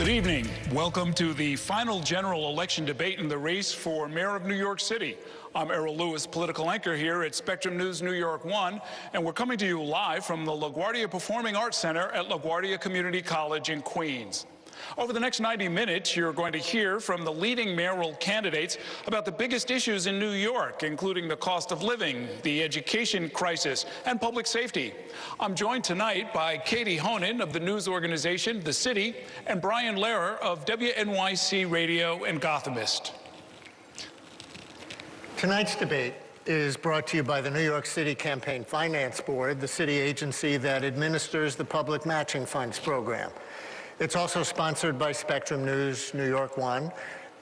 Good evening. Welcome to the final general election debate in the race for mayor of New York City. I'm Errol Lewis, political anchor here at Spectrum News New York 1, and we're coming to you live from the LaGuardia Performing Arts Center at LaGuardia Community College in Queens. Over the next 90 minutes, you're going to hear from the leading mayoral candidates about the biggest issues in New York, including the cost of living, the education crisis, and public safety. I'm joined tonight by Katie Honan of the news organization The City and Brian Lehrer of WNYC Radio and Gothamist. Tonight's debate is brought to you by the New York City Campaign Finance Board, the city agency that administers the Public Matching Funds program. It's also sponsored by Spectrum News New York 1,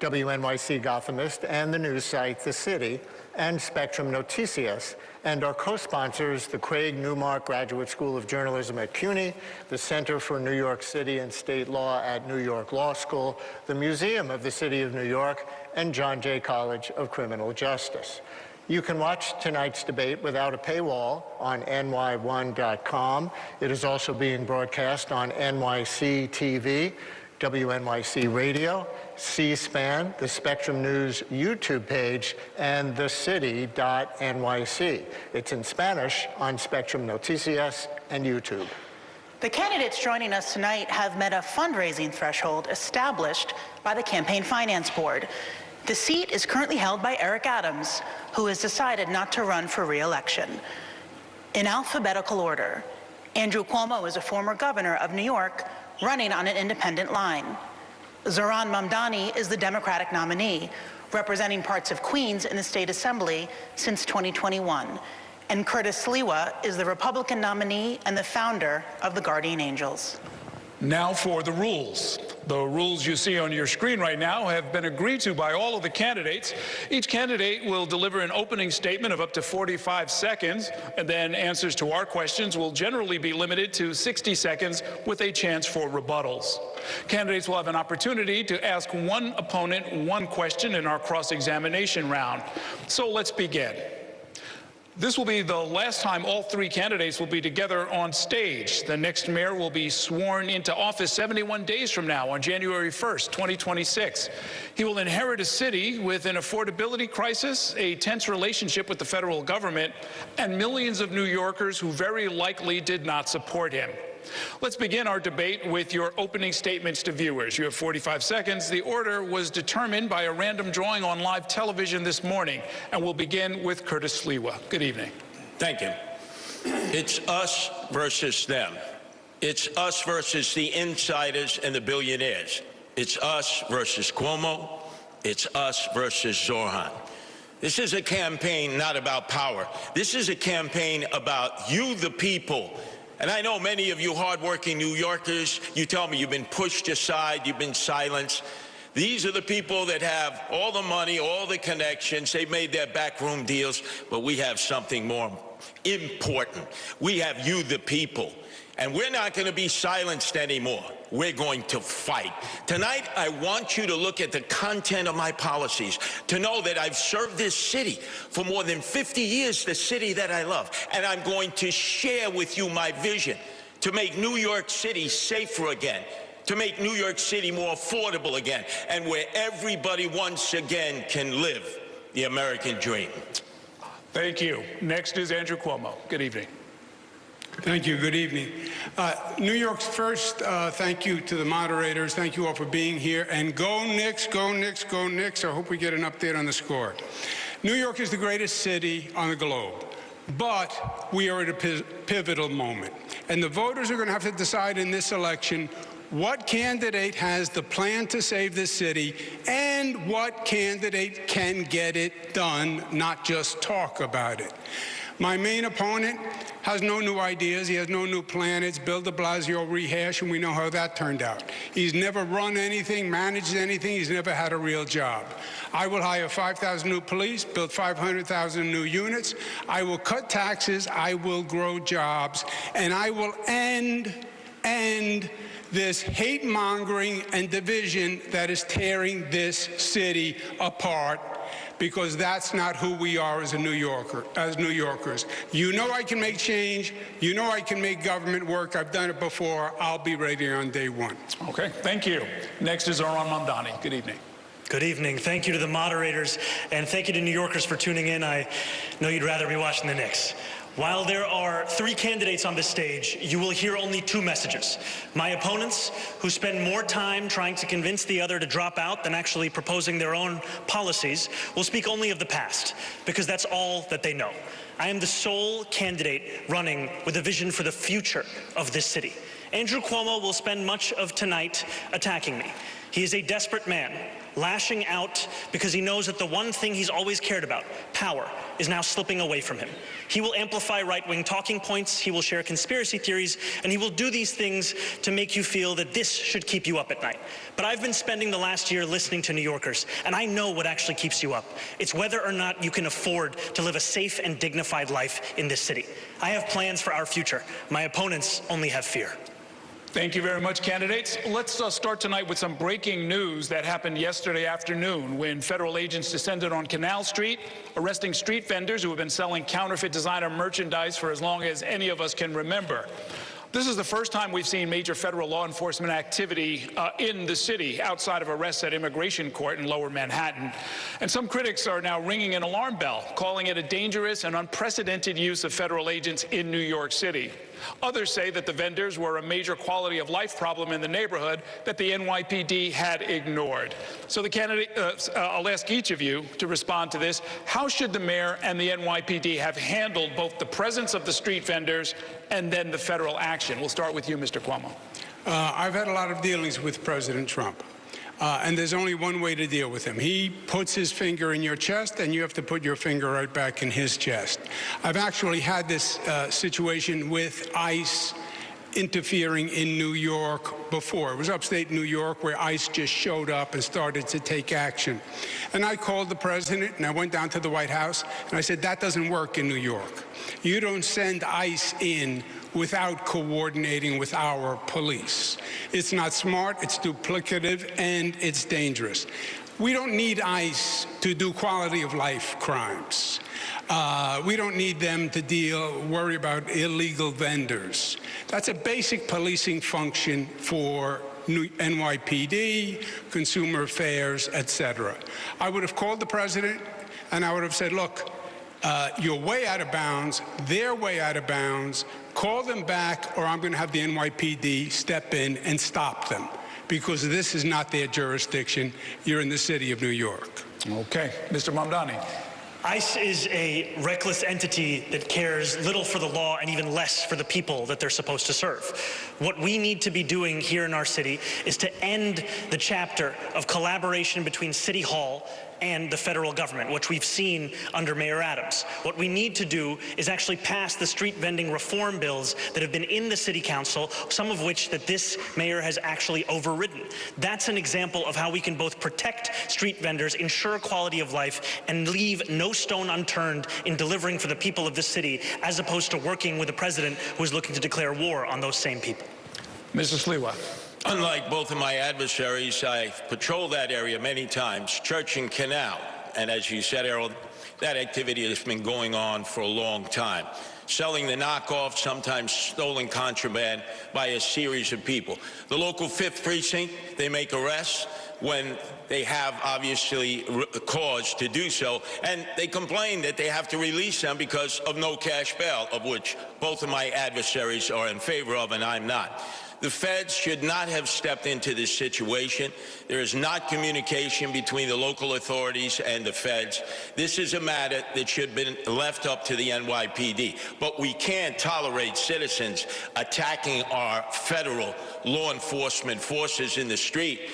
WNYC Gothamist, and the news site The City, and Spectrum Noticias, and our co-sponsors, the Craig Newmark Graduate School of Journalism at CUNY, the Center for New York City and State Law at New York Law School, the Museum of the City of New York, and John Jay College of Criminal Justice. You can watch tonight's debate without a paywall on NY1.com. It is also being broadcast on NYC TV, WNYC Radio, C-SPAN, the Spectrum News YouTube page, and thecity.nyc. It's in Spanish on Spectrum Noticias and YouTube. The candidates joining us tonight have met a fundraising threshold established by the Campaign Finance Board. The seat is currently held by Eric Adams, who has decided not to run for re-election. In alphabetical order, Andrew Cuomo is a former governor of New York running on an independent line. Zohran Mamdani is the Democratic nominee, representing parts of Queens in the State Assembly since 2021. And Curtis Sliwa is the Republican nominee and the founder of the Guardian Angels. Now for the rules. The rules you see on your screen right now have been agreed to by all of the candidates. Each candidate will deliver an opening statement of up to 45 seconds, and then answers to our questions will generally be limited to 60 seconds with a chance for rebuttals. Candidates will have an opportunity to ask one opponent one question in our cross-examination round. So let's begin. This will be the last time all three candidates will be together on stage. The next mayor will be sworn into office 71 days from now on January 1st, 2026. He will inherit a city with an affordability crisis, a tense relationship with the federal government, and millions of New Yorkers who very likely did not support him. Let's begin our debate with your opening statements to viewers. You have 45 seconds. The order was determined by a random drawing on live television this morning, and we'll begin with Curtis Sliwa. Good evening. Thank you. It's us versus them. It's us versus the insiders and the billionaires. It's us versus Cuomo. It's us versus Zohran. This is a campaign not about power. This is a campaign about you, the people. And I know many of you hardworking New Yorkers, you tell me you've been pushed aside, you've been silenced. These are the people that have all the money, all the connections, they've made their backroom deals, but we have something more important. We have you, the people. And we're not going to be silenced anymore. We're going to fight. Tonight, I want you to look at the content of my policies, to know that I've served this city for more than 50 years, the city that I love. And I'm going to share with you my vision to make New York City safer again, to make New York City more affordable again, and where everybody once again can live the American dream. Thank you. Next is Andrew Cuomo. Good evening. Thank you. Good evening. New York's first, thank you to the moderators. Thank you all for being here. And go Knicks, go Knicks, go Knicks. I hope we get an update on the score. New York is the greatest city on the globe, but we are at a pivotal moment. And the voters are going to have to decide in this election what candidate has the plan to save this city and what candidate can get it done, not just talk about it. My main opponent has no new ideas. He has no new plan. It's Bill de Blasio rehash, and we know how that turned out. He's never run anything, managed anything. He's never had a real job. I will hire 5,000 new police, build 500,000 new units. I will cut taxes. I will grow jobs. And I will end this hate-mongering and division that is tearing this city apart, because that's not who we are as New Yorkers. You know I can make change. You know I can make government work. I've done it before. I'll be ready on day one. Okay, thank you. Next is Arun Mamdani. Good evening. Good evening. Thank you to the moderators, and thank you to New Yorkers for tuning in. I know you'd rather be watching the Knicks. While there are 3 candidates on this stage, you will hear only 2 messages. My opponents, who spend more time trying to convince the other to drop out than actually proposing their own policies, will speak only of the past, because that's all that they know. I am the sole candidate running with a vision for the future of this city. Andrew Cuomo will spend much of tonight attacking me. He is a desperate man, lashing out because he knows that the one thing he's always cared about, power, is now slipping away from him. He will amplify right-wing talking points, he will share conspiracy theories, and he will do these things to make you feel that this should keep you up at night. But I've been spending the last year listening to New Yorkers, and I know what actually keeps you up. It's whether or not you can afford to live a safe and dignified life in this city. I have plans for our future. My opponents only have fear. Thank you very much, candidates. Let's start tonight with some breaking news that happened yesterday afternoon when federal agents descended on Canal Street, arresting street vendors who have been selling counterfeit designer merchandise for as long as any of us can remember. This is the first time we've seen major federal law enforcement activity in the city outside of arrests at Immigration Court in Lower Manhattan. And some critics are now ringing an alarm bell, calling it a dangerous and unprecedented use of federal agents in New York City. Others say that the vendors were a major quality of life problem in the neighborhood that the NYPD had ignored. So I'll ask each of you to respond to this. How should the mayor and the NYPD have handled both the presence of the street vendors and then the federal action? We'll start with you, Mr. Cuomo. I've had a lot of dealings with President Trump. And there's only one way to deal with him. He puts his finger in your chest, and you have to put your finger right back in his chest. I've actually had this situation with ICE interfering in New York before. It was upstate New York where ICE just showed up and started to take action. And I called the president, and I went down to the White House, and I said, that doesn't work in New York. You don't send ICE in without coordinating with our police. It's not smart, it's duplicative, and it's dangerous. We don't need ICE to do quality of life crimes. We don't need them to worry about illegal vendors. That's a basic policing function for NYPD, Consumer Affairs, etc. I would have called the president, and I would have said, look, you're way out of bounds, they're way out of bounds, call them back, or I'm going to have the NYPD step in and stop them, because this is not their jurisdiction. You're in the city of New York. Okay. Mr. Mamdani. ICE is a reckless entity that cares little for the law and even less for the people that they're supposed to serve. What we need to be doing here in our city is to end the chapter of collaboration between City Hall and the federal government, which we've seen under Mayor Adams. What we need to do is actually pass the street vending reform bills that have been in the city council, some of which that this mayor has actually overridden. That's an example of how we can both protect street vendors, ensure quality of life, and leave no stone unturned in delivering for the people of this city, as opposed to working with a president who is looking to declare war on those same people. Mr. Sliwa. Unlike both of my adversaries, I've patrolled that area many times, Church and Canal. And as you said, Harold, that activity has been going on for a long time. Selling the knockoff, sometimes stolen contraband by a series of people. The local 5th Precinct, they make arrests when they have obviously cause to do so, and they complain that they have to release them because of no cash bail, of which both of my adversaries are in favor of and I'm not. The feds should not have stepped into this situation. There is not communication between the local authorities and the feds. This is a matter that should have been left up to the NYPD. But we can't tolerate citizens attacking our federal law enforcement forces in the street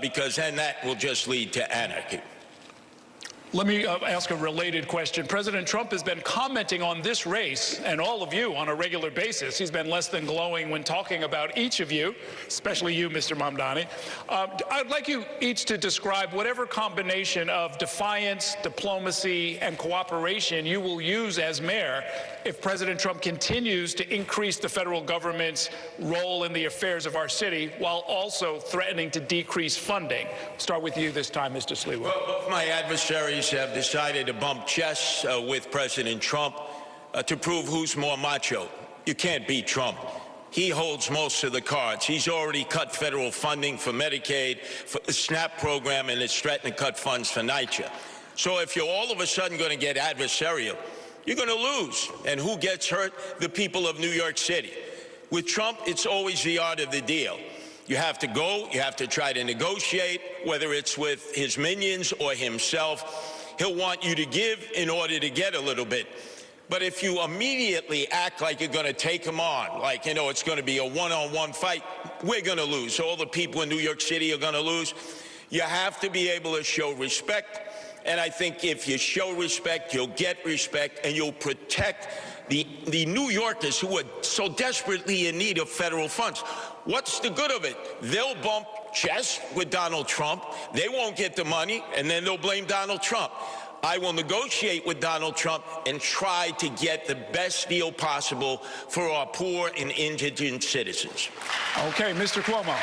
because then that will just lead to anarchy. Let me ask a related question. President Trump has been commenting on this race and all of you on a regular basis. He's been less than glowing when talking about each of you, especially you, Mr. Mamdani. I'd like you each to describe whatever combination of defiance, diplomacy, and cooperation you will use as mayor if President Trump continues to increase the federal government's role in the affairs of our city while also threatening to decrease funding. Start with you this time, Mr. Sliwa. Well, both my adversaries have decided to bump chests with President Trump to prove who's more macho. You can't beat Trump. He holds most of the cards. He's already cut federal funding for Medicaid, for the SNAP program, and is threatening to cut funds for NYCHA. So if you're all of a sudden going to get adversarial, you're going to lose. And who gets hurt? The people of New York City. With Trump, it's always the art of the deal. You have to go, you have to try to negotiate, whether it's with his minions or himself. He'll want you to give in order to get a little bit. But if you immediately act like you're going to take him on, like, you know, it's going to be a one-on-one fight, we're going to lose. All the people in New York City are going to lose. You have to be able to show respect. And I think if you show respect, you'll get respect, and you'll protect the New Yorkers who are so desperately in need of federal funds. What's the good of it? They'll bump chests with Donald Trump. They won't get the money, and then they'll blame Donald Trump. I will negotiate with Donald Trump and try to get the best deal possible for our poor and indigent citizens. Okay, Mr. Cuomo.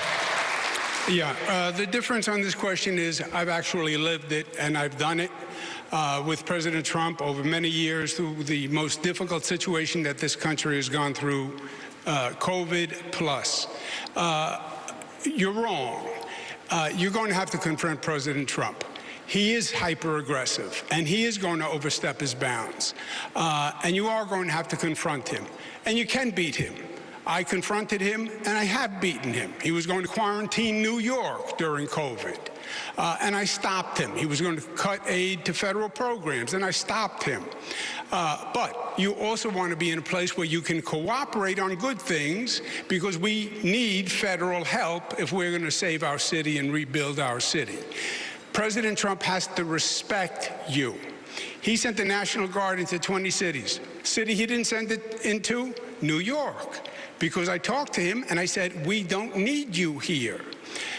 Yeah, the difference on this question is I've actually lived it, and I've done it with President Trump over many years through the most difficult situation that this country has gone through, COVID plus. You're wrong. You're going to have to confront President Trump. He is hyper-aggressive, and he is going to overstep his bounds. And you are going to have to confront him. And you can beat him. I confronted him, and I have beaten him. He was going to quarantine New York during COVID, and I stopped him. He was going to cut aid to federal programs, and I stopped him. But you also want to be in a place where you can cooperate on good things, because we need federal help if we're going to save our city and rebuild our city. President Trump has to respect you. He sent the National Guard into 20 cities. City he didn't send it into? New York. Because I talked to him and I said, we don't need you here.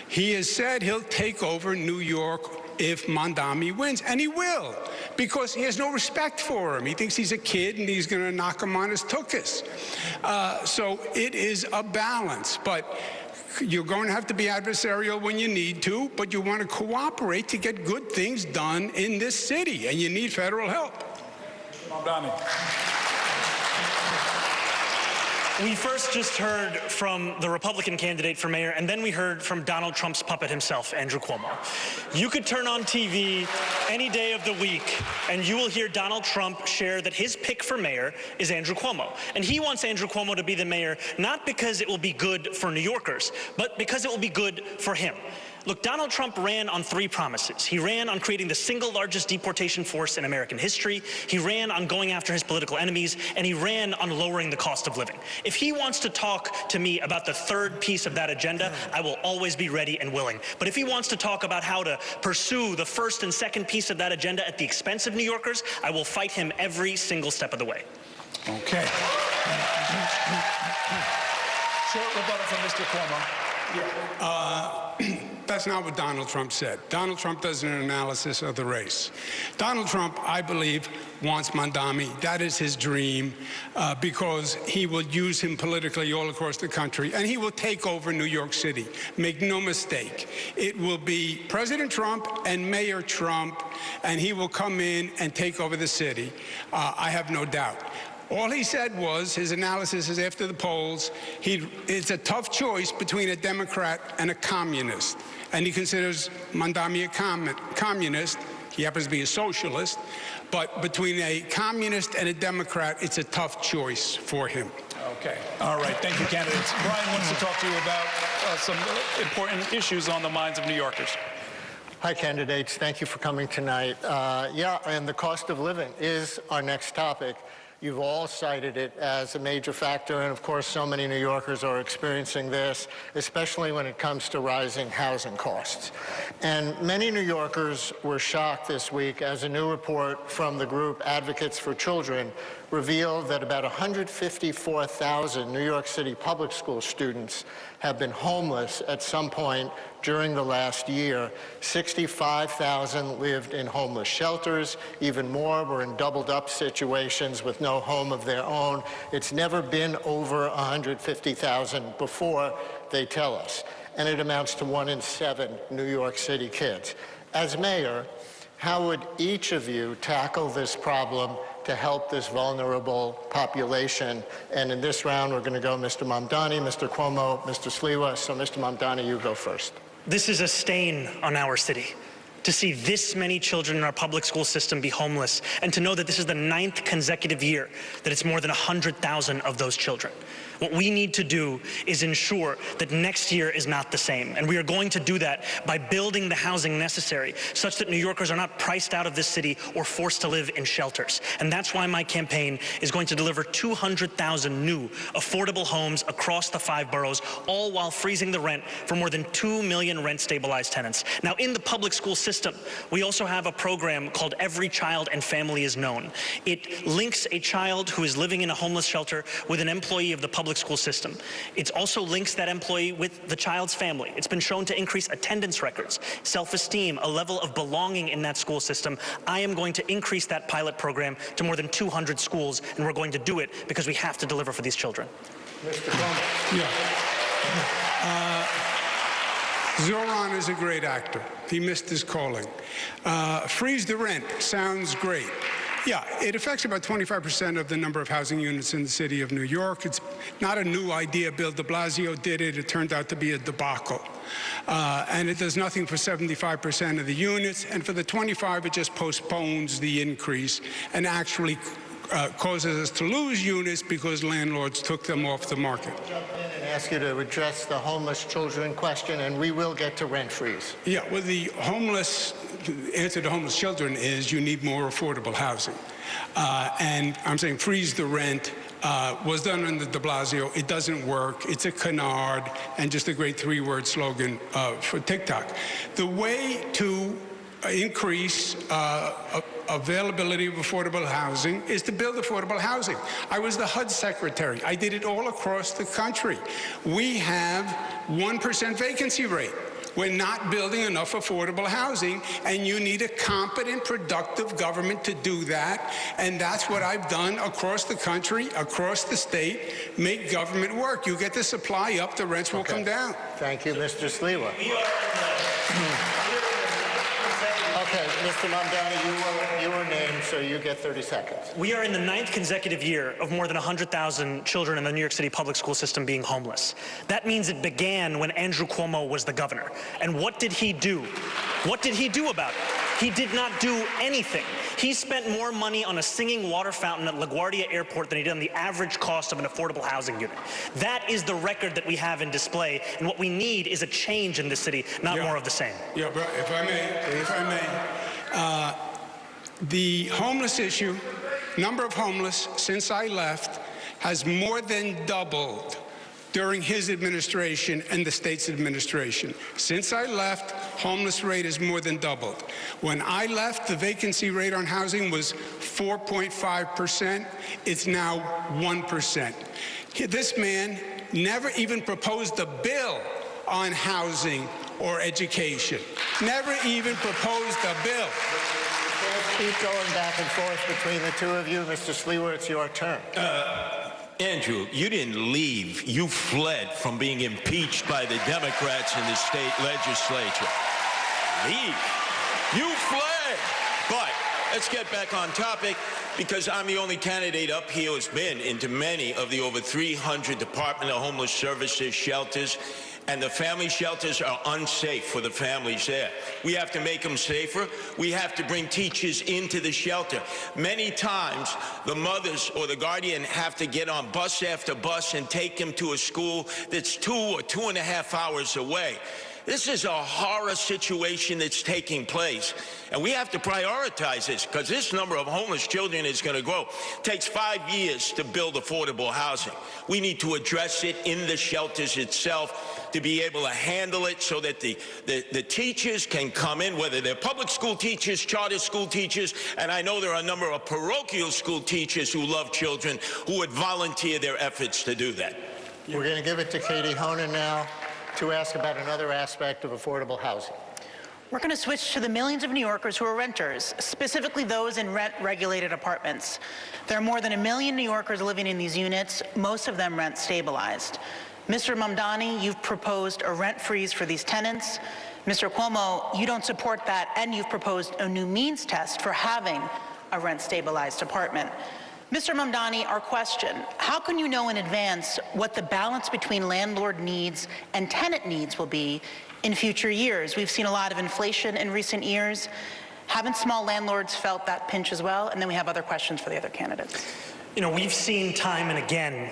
He has said he'll take over New York if Mamdani wins, and he will, because he has no respect for him. He thinks he's a kid and he's going to knock him on his tuchus. So it is a balance, but you're going to have to be adversarial when you need to, but you want to cooperate to get good things done in this city, and you need federal help. Mamdani. We first just heard from the Republican candidate for mayor, and then we heard from Donald Trump's puppet himself, Andrew Cuomo. You could turn on TV any day of the week, and you will hear Donald Trump share that his pick for mayor is Andrew Cuomo. And he wants Andrew Cuomo to be the mayor, not because it will be good for New Yorkers, but because it will be good for him. Look, Donald Trump ran on 3 promises. He ran on creating the single largest deportation force in American history. He ran on going after his political enemies, and he ran on lowering the cost of living. If he wants to talk to me about the 3rd piece of that agenda, I will always be ready and willing. But if he wants to talk about how to pursue the 1st and 2nd piece of that agenda at the expense of New Yorkers, I will fight him every single step of the way. Okay. Short rebuttal from Mr. Cuomo. That's not what Donald Trump said. Donald Trump does an analysis of the race. Donald Trump, I believe, wants Mamdani. That is his dream, because he will use him politically all across the country, and he will take over New York City. Make no mistake. It will be President Trump and Mayor Trump, and he will come in and take over the city. I have no doubt. All he said was, his analysis is after the polls, it's a tough choice between a Democrat and a communist. And he considers Mamdani a communist. He happens to be a socialist. But between a communist and a Democrat, it's a tough choice for him. Okay. All right. Thank you, candidates. Brian wants to talk to you about some important issues on the minds of New Yorkers. Hi, candidates. Thank you for coming tonight. Yeah, and the cost of living is our next topic. You've all cited it as a major factor, and of course, so many New Yorkers are experiencing this, especially when it comes to rising housing costs. And many New Yorkers were shocked this week as a new report from the group Advocates for Children revealed that about 154,000 New York City public school students have been homeless at some point during the last year. 65,000 lived in homeless shelters. Even more were in doubled-up situations with no home of their own. It's never been over 150,000 before, they tell us, and it amounts to 1 in 7 New York City kids. As mayor, how would each of you tackle this problem to help this vulnerable population? And in this round, we're going to go Mr. Mamdani, Mr. Cuomo, Mr. Sliwa. So, Mr. Mamdani, you go first. This is a stain on our city. To see this many children in our public school system be homeless, and to know that this is the 9th consecutive year that it's more than 100,000 of those children. What we need to do is ensure that next year is not the same. And we are going to do that by building the housing necessary such that New Yorkers are not priced out of this city or forced to live in shelters. And that's why my campaign is going to deliver 200,000 new affordable homes across the 5 boroughs, all while freezing the rent for more than 2 million rent-stabilized tenants. Now, in the public school system, we also have a program called Every Child and Family is Known. It links a child who is living in a homeless shelter with an employee of the public school system. It also links that employee with the child's family. It's been shown to increase attendance records, self-esteem, a level of belonging in that school system. I am going to increase that pilot program to more than 200 schools, and we're going to do it because we have to deliver for these children. Mr. Cuomo. Yeah. Zoran is a great actor. He missed his calling. Freeze the rent sounds great. Yeah, it affects about 25% of the number of housing units in the city of New York. It's not a new idea. Bill de Blasio did it. It turned out to be a debacle. And it does nothing for 75% of the units. And for the 25, it just postpones the increase and actually causes us to lose units because landlords took them off the market. I'll jump in and ask you to address the homeless children question, and we will get to rent freeze. Yeah, well, the answer to homeless children is you need more affordable housing. And I'm saying freeze the rent was done under de Blasio. It doesn't work. It's a canard and just a great 3-word slogan for TikTok. The way to increase availability of affordable housing is to build affordable housing. I was the HUD secretary. I did it all across the country. We have 1% vacancy rate. We're not building enough affordable housing, and you need a competent, productive government to do that. And that's what I've done across the country, across the state. Make government work. You get the supply up, the rents will come down. Thank you, Mr. Sliwa. Okay, Mr. Mamdani, you were named, so you get 30 seconds. We are in the 9th consecutive year of more than 100,000 children in the New York City public school system being homeless. That means it began when Andrew Cuomo was the governor. And what did he do? What did he do about it? He did not do anything. He spent more money on a singing water fountain at LaGuardia Airport than he did on the average cost of an affordable housing unit. That is the record that we have in display, and what we need is a change in this city, not more of the same. Yeah, but if I may, the homeless issue, number of homeless since I left, has more than doubled during his administration and the state's administration. Since I left, homeless rate has more than doubled. When I left, the vacancy rate on housing was 4.5%. It's now 1%. This man never even proposed a bill on housing or education. Never even proposed a bill. Let's keep going back and forth between the two of you. Mr. Sliwa, it's your turn. Andrew, you didn't leave. You fled from being impeached by the Democrats in the state legislature. Leave. You fled. But let's get back on topic, because I'm the only candidate up here who's been into many of the over 300 Department of Homeless Services shelters, and the family shelters are unsafe for the families there. We have to make them safer. We have to bring teachers into the shelter. Many times, the mothers or the guardian have to get on bus after bus and take them to a school that's 2 or 2.5 hours away. This is a horror situation that's taking place, and we have to prioritize this because this number of homeless children is going to grow. It takes 5 years to build affordable housing. We need to address it in the shelters itself to be able to handle it so that the teachers can come in, whether they're public school teachers, charter school teachers, and I know there are a number of parochial school teachers who love children who would volunteer their efforts to do that. We're going to give it to Katie Honan now to ask about another aspect of affordable housing. We're going to switch to the millions of New Yorkers who are renters, specifically those in rent-regulated apartments. There are more than 1 million New Yorkers living in these units, most of them rent-stabilized. Mr. Mamdani, you've proposed a rent freeze for these tenants. Mr. Cuomo, you don't support that, and you've proposed a new means test for having a rent-stabilized apartment. Mr. Mamdani, our question, how can you know in advance what the balance between landlord needs and tenant needs will be in future years? We've seen a lot of inflation in recent years. Haven't small landlords felt that pinch as well? And then we have other questions for the other candidates. You know, we've seen time and again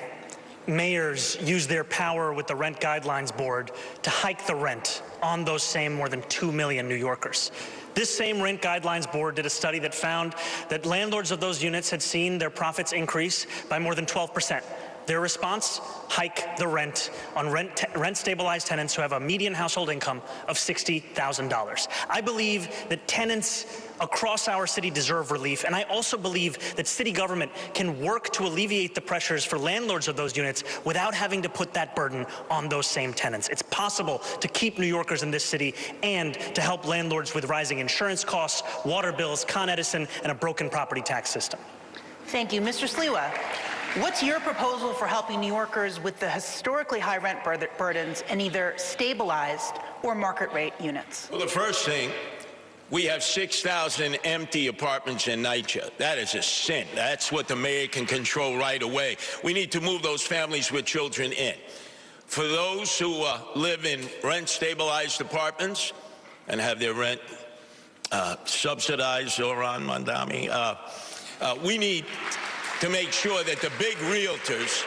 mayors use their power with the Rent Guidelines Board to hike the rent on those same more than 2 million New Yorkers. This same Rent Guidelines Board did a study that found that landlords of those units had seen their profits increase by more than 12%. Their response? Hike the rent on rent-stabilized tenants who have a median household income of $60,000. I believe that tenants across our city deserve relief, and I also believe that city government can work to alleviate the pressures for landlords of those units without having to put that burden on those same tenants. It's possible to keep New Yorkers in this city and to help landlords with rising insurance costs, water bills, Con Edison, and a broken property tax system. Thank you. Mr. Sliwa, what's your proposal for helping New Yorkers with the historically high rent burdens in either stabilized or market rate units? Well, the first thing, we have 6,000 empty apartments in NYC. That is a sin. That's what the mayor can control right away. We need to move those families with children in. For those who live in rent-stabilized apartments and have their rent subsidized, Zoran Mandami, we need to make sure that the big realtors,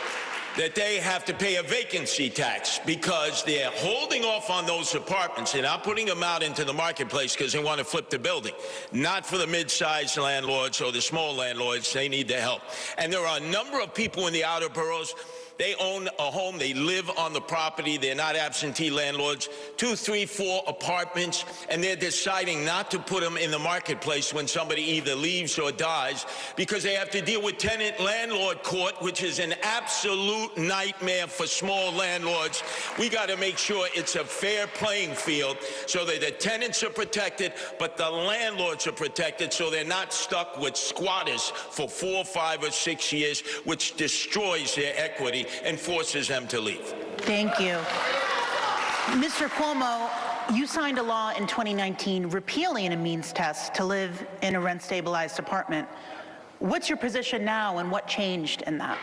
that they have to pay a vacancy tax because they're holding off on those apartments. They're not putting them out into the marketplace because they want to flip the building. Not for the mid-sized landlords or the small landlords. They need the help. And there are a number of people in the outer boroughs. They own a home, they live on the property, they're not absentee landlords, 2, 3, 4 apartments, and they're deciding not to put them in the marketplace when somebody either leaves or dies because they have to deal with tenant-landlord court, which is an absolute nightmare for small landlords. We got to make sure it's a fair playing field so that the tenants are protected, but the landlords are protected so they're not stuck with squatters for 4, 5, or 6 years, which destroys their equity and forces them to leave. Thank you. Mr. Cuomo, you signed a law in 2019 repealing a means test to live in a rent-stabilized apartment. What's your position now and what changed in that?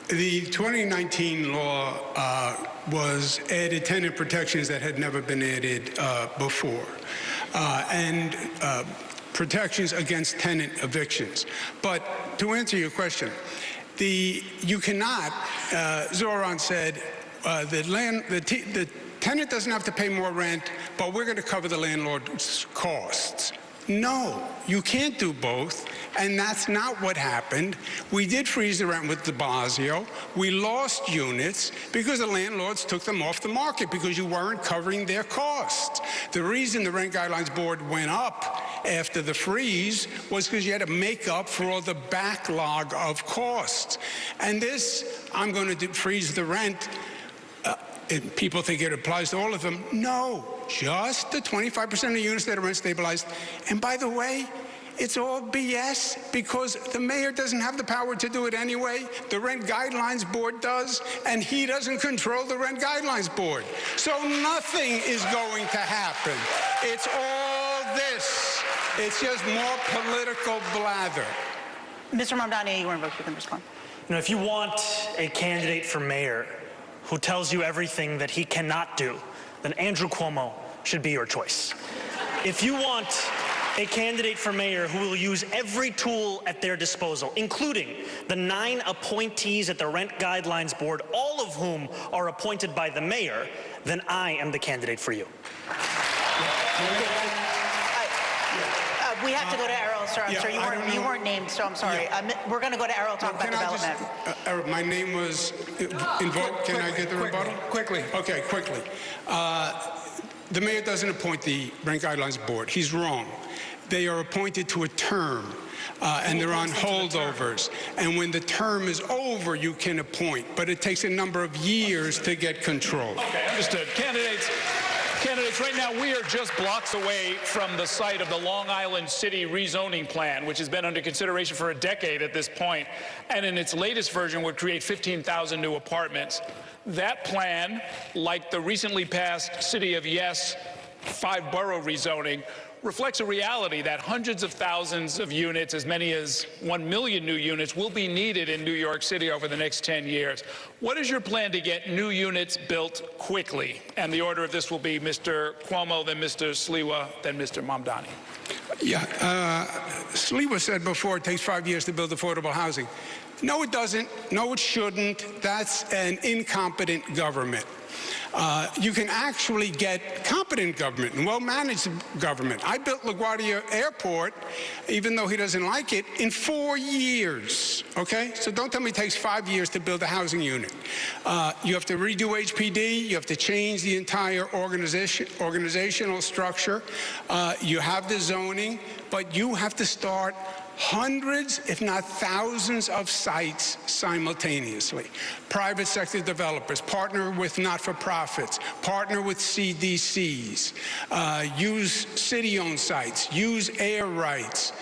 The 2019 law was added tenant protections that had never been added before, and protections against tenant evictions. But to answer your question, you cannot, Zoran said, the tenant doesn't have to pay more rent, but we're going to cover the landlord's costs. No, you can't do both, and that's not what happened. We did freeze the rent with de Blasio. We lost units because the landlords took them off the market because you weren't covering their costs. The reason the Rent Guidelines Board went up after the freeze was because you had to make up for all the backlog of costs. And this, I'm going to freeze the rent. And people think it applies to all of them. No, just the 25% of the units that are rent stabilized. And by the way, it's all BS because the mayor doesn't have the power to do it anyway. The Rent Guidelines Board does, and he doesn't control the Rent Guidelines Board. So nothing is going to happen. It's all this. It's just more political blather. Mr. Mamdani, you can respond. You know, if you want a candidate for mayor who tells you everything that he cannot do, then Andrew Cuomo should be your choice. If you want A candidate for mayor who will use every tool at their disposal, including the 9 appointees at the Rent Guidelines Board, all of whom are appointed by the mayor, then I am the candidate for you. We have to go to Errol, sir. I'm sorry, you weren't named, so I'm sorry. We're going to go to Errol, talk about development. Errol, my name was invoked. Can I get the rebuttal? Quickly. Okay, quickly. The mayor doesn't appoint the Rent Guidelines Board. He's wrong. They are appointed to a term, and they're on holdovers. And when the term is over, you can appoint. But it takes a number of years to get control. Okay, understood. Candidates, right now we are just blocks away from the site of the Long Island City rezoning plan, which has been under consideration for a decade at this point, and in its latest version would create 15,000 new apartments. That plan, like the recently passed City of Yes 5-borough rezoning, reflects a reality that hundreds of thousands of units, as many as 1 million new units, will be needed in New York City over the next 10 years. What is your plan to get new units built quickly? And the order of this will be Mr. Cuomo, then Mr. Sliwa, then Mr. Mamdani. Yeah, Sliwa said before it takes 5 years to build affordable housing. No, it doesn't. No, it shouldn't. That's an incompetent government. You can actually get competent government and well-managed government. I built LaGuardia Airport, even though he doesn't like it, in 4 years, okay? So don't tell me it takes 5 years to build a housing unit. You have to redo HPD. You have to change the entire organizational structure. You have the zoning, but you have to start hundreds, if not thousands, of sites simultaneously. Private sector developers, partner with not-for-profits, partner with CDCs, use city-owned sites, use air rights,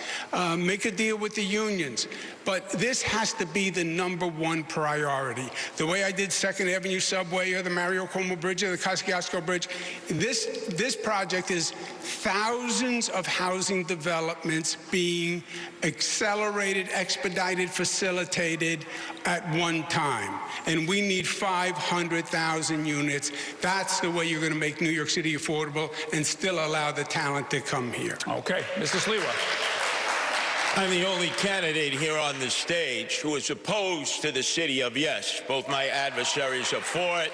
make a deal with the unions. But this has to be the #1 priority. The way I did 2nd Avenue Subway or the Mario Cuomo Bridge or the Kosciuszko Bridge, this project is thousands of housing developments being accelerated, expedited, facilitated at one time. And we need 500,000 units. That's the way you're going to make New York City affordable and still allow the talent to come here. Okay, Mr. Sliwa. I'm the only candidate here on the stage who is opposed to the City of Yes. Both my adversaries are for it.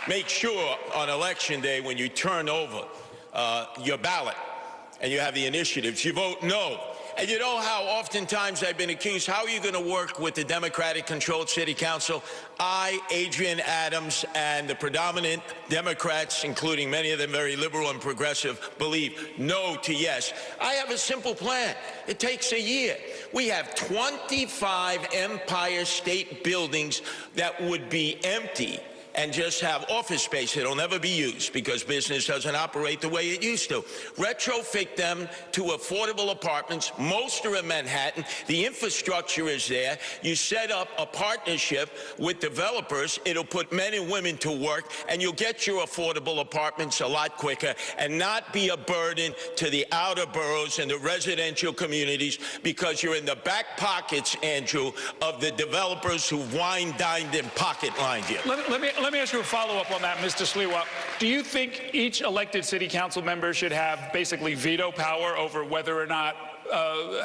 Make sure on Election Day, when you turn over your ballot and you have the initiatives, you vote no. And you know how oftentimes I've been accused, how are you going to work with the Democratic-controlled City Council? I, Adrian Adams, and the predominant Democrats, including many of them very liberal and progressive, believe no to yes. I have a simple plan. It takes a year. We have 25 Empire State buildings that would be empty and just have office space that'll never be used because business doesn't operate the way it used to. Retrofit them to affordable apartments. Most are in Manhattan. The infrastructure is there. You set up a partnership with developers. It'll put men and women to work, and you'll get your affordable apartments a lot quicker and not be a burden to the outer boroughs and the residential communities because you're in the back pockets, Andrew, of the developers who wine-dined and pocket-lined you. Let me ask you a follow-up on that, Mr. Sliwa. Do you think each elected city council member should have basically veto power over whether or not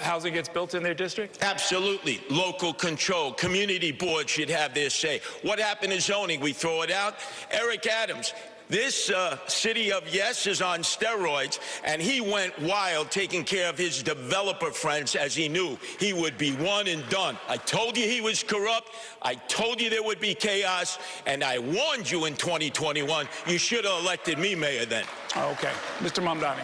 housing gets built in their district? Absolutely. Local control. Community boards should have their say. What happened to zoning? We throw it out. Eric Adams. This City of Yes is on steroids, and he went wild taking care of his developer friends as he knew he would be one and done. I told you he was corrupt. I told you there would be chaos, and I warned you in 2021. You should have elected me mayor then. Okay. Mr. Mamdani.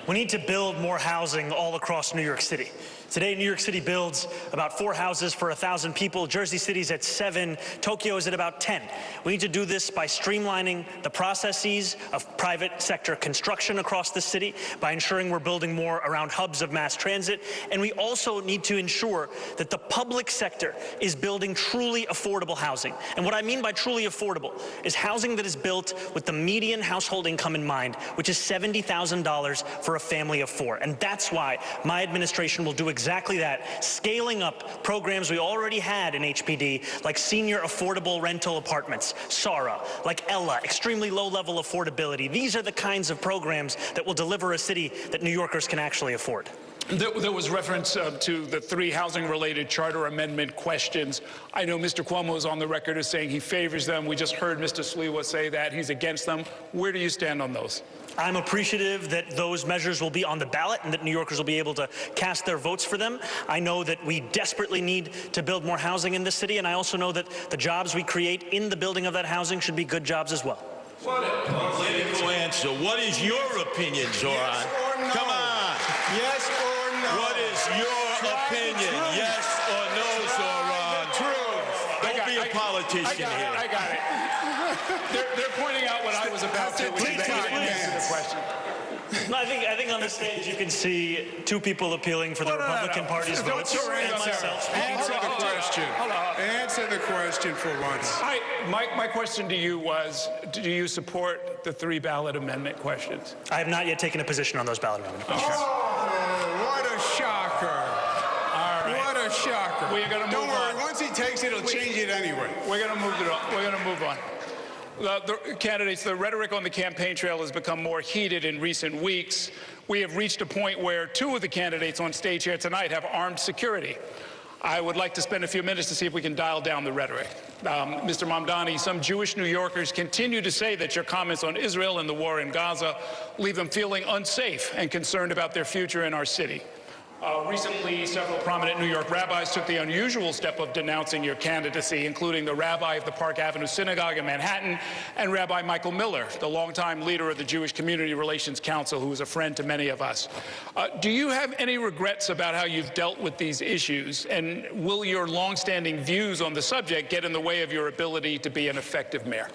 We need to build more housing all across New York City. Today, New York City builds about 4 houses for 1,000 people. Jersey City's at 7. Tokyo is at about 10. We need to do this by streamlining the processes of private sector construction across the city, by ensuring we're building more around hubs of mass transit. And we also need to ensure that the public sector is building truly affordable housing. And what I mean by truly affordable is housing that is built with the median household income in mind, which is $70,000 for a family of 4. And that's why my administration will do exactly exactly that, scaling up programs we already had in HPD, like senior affordable rental apartments, SARA, like ELA, extremely low-level affordability. These are the kinds of programs that will deliver a city that New Yorkers can actually afford. There was reference to the 3 housing-related charter amendment questions. I know Mr. Cuomo is on the record as saying he favors them. We just heard Mr. Sliwa say that he's against them. Where do you stand on those? I'm appreciative that those measures will be on the ballot and that New Yorkers will be able to cast their votes for them. I know that we desperately need to build more housing in this city, and I also know that the jobs we create in the building of that housing should be good jobs as well. What a political answer. What is your opinion, Zoran? Yes or no? Come on. Yes or no? What is your opinion? Yes or no, Zoran? Don't be a politician here. I got it. They're pointing out what I was about to, which is that you didn't answer the question. No, I think on the stage you can see 2 people appealing for the Republican Party's votes. And myself. Answer the question. Hold on. Answer the question for once. My question to you was, do you support the 3 ballot amendment questions? I have not yet taken a position on those ballot amendment questions. Oh, what a shocker. All right. What a shocker. We're gonna move Don't worry, on. once he takes it, he'll change it anyway. We're going to move it on. We're going to move on. The candidates, the rhetoric on the campaign trail has become more heated in recent weeks. We have reached a point where 2 of the candidates on stage here tonight have armed security. I would like to spend a few minutes to see if we can dial down the rhetoric. Mr. Mamdani, some Jewish New Yorkers continue to say that your comments on Israel and the war in Gaza leave them feeling unsafe and concerned about their future in our city. Recently, several prominent New York rabbis took the unusual step of denouncing your candidacy, including the rabbi of the Park Avenue Synagogue in Manhattan and Rabbi Michael Miller, the longtime leader of the Jewish Community Relations Council, who is a friend to many of us. Do you have any regrets about how you've dealt with these issues, and will your longstanding views on the subject get in the way of your ability to be an effective mayor?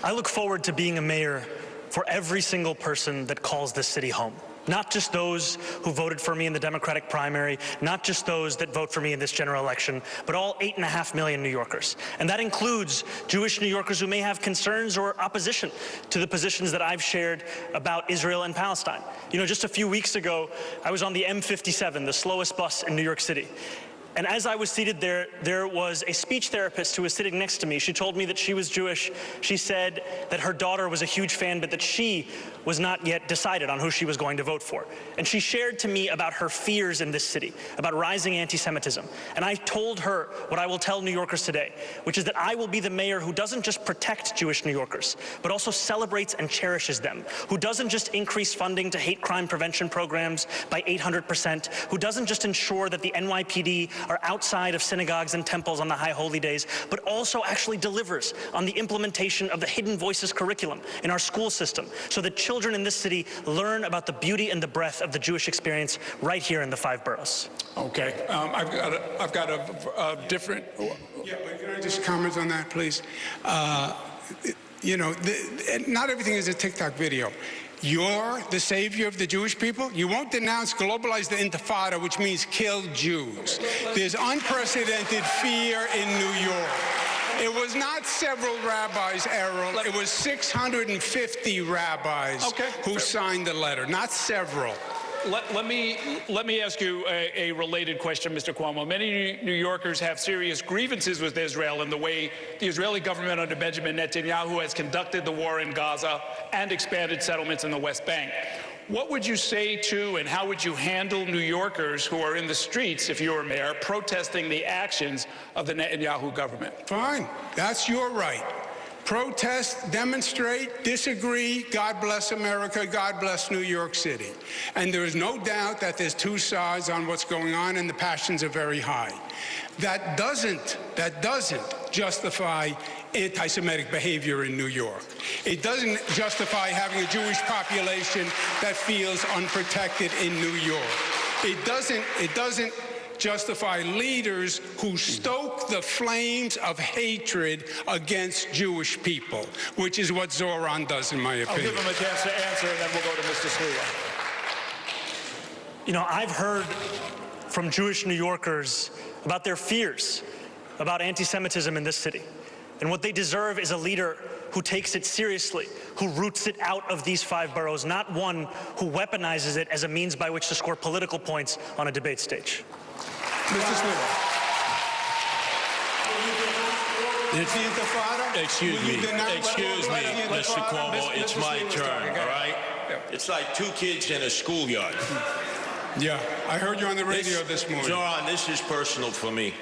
I look forward to being a mayor for every single person that calls this city home. Not just those who voted for me in the Democratic primary, not just those that vote for me in this general election, but all 8.5 million New Yorkers. And that includes Jewish New Yorkers who may have concerns or opposition to the positions that I've shared about Israel and Palestine. You know, just a few weeks ago, I was on the M57, the slowest bus in New York City. And as I was seated there, there was a speech therapist who was sitting next to me. She told me that she was Jewish. She said that her daughter was a huge fan, but that she was not yet decided on who she was going to vote for. And she shared to me about her fears in this city, about rising anti-Semitism. And I told her what I will tell New Yorkers today, which is that I will be the mayor who doesn't just protect Jewish New Yorkers, but also celebrates and cherishes them, who doesn't just increase funding to hate crime prevention programs by 800%, who doesn't just ensure that the NYPD are outside of synagogues and temples on the high holy days, but also actually delivers on the implementation of the Hidden Voices curriculum in our school system so that children in this city learn about the beauty and the breadth of the Jewish experience right here in the 5 boroughs. Okay, I've got a different. Yeah, but can I just comment on that, please? You know, not everything is a TikTok video. You're the savior of the Jewish people. You won't denounce, globalize the Intifada, which means kill Jews. There's unprecedented fear in New York. It was not several rabbis, Errol. It was 650 rabbis who signed the letter, not several. Let me ask you a related question, Mr. Cuomo. Many New Yorkers have serious grievances with Israel and the way the Israeli government under Benjamin Netanyahu has conducted the war in Gaza and expanded settlements in the West Bank. What would you say to and how would you handle New Yorkers who are in the streets, if you were mayor, protesting the actions of the Netanyahu government? Fine. That's your right. Protest, demonstrate, disagree. God bless America. God bless New York City. And there is no doubt that there's 2 sides on what's going on, and the passions are very high. That doesn't justify anti-Semitic behavior in New York. It doesn't justify having a Jewish population that feels unprotected in New York. It doesn't justify leaders who stoke the flames of hatred against Jewish people, which is what Zoran does, in my opinion. I'll give him a chance to answer, and then we'll go to Mr. Sliwa. You know, I've heard from Jewish New Yorkers about their fears about anti-Semitism in this city. And what they deserve is a leader who takes it seriously, who roots it out of these 5 boroughs, not one who weaponizes it as a means by which to score political points on a debate stage. Mr. Sliwa. It's the Intifada? Excuse me, Mr. Cuomo, it's my turn, all right? It's like 2 kids in a schoolyard. Yeah, I heard you on the radio this morning. Zoran, this is personal for me.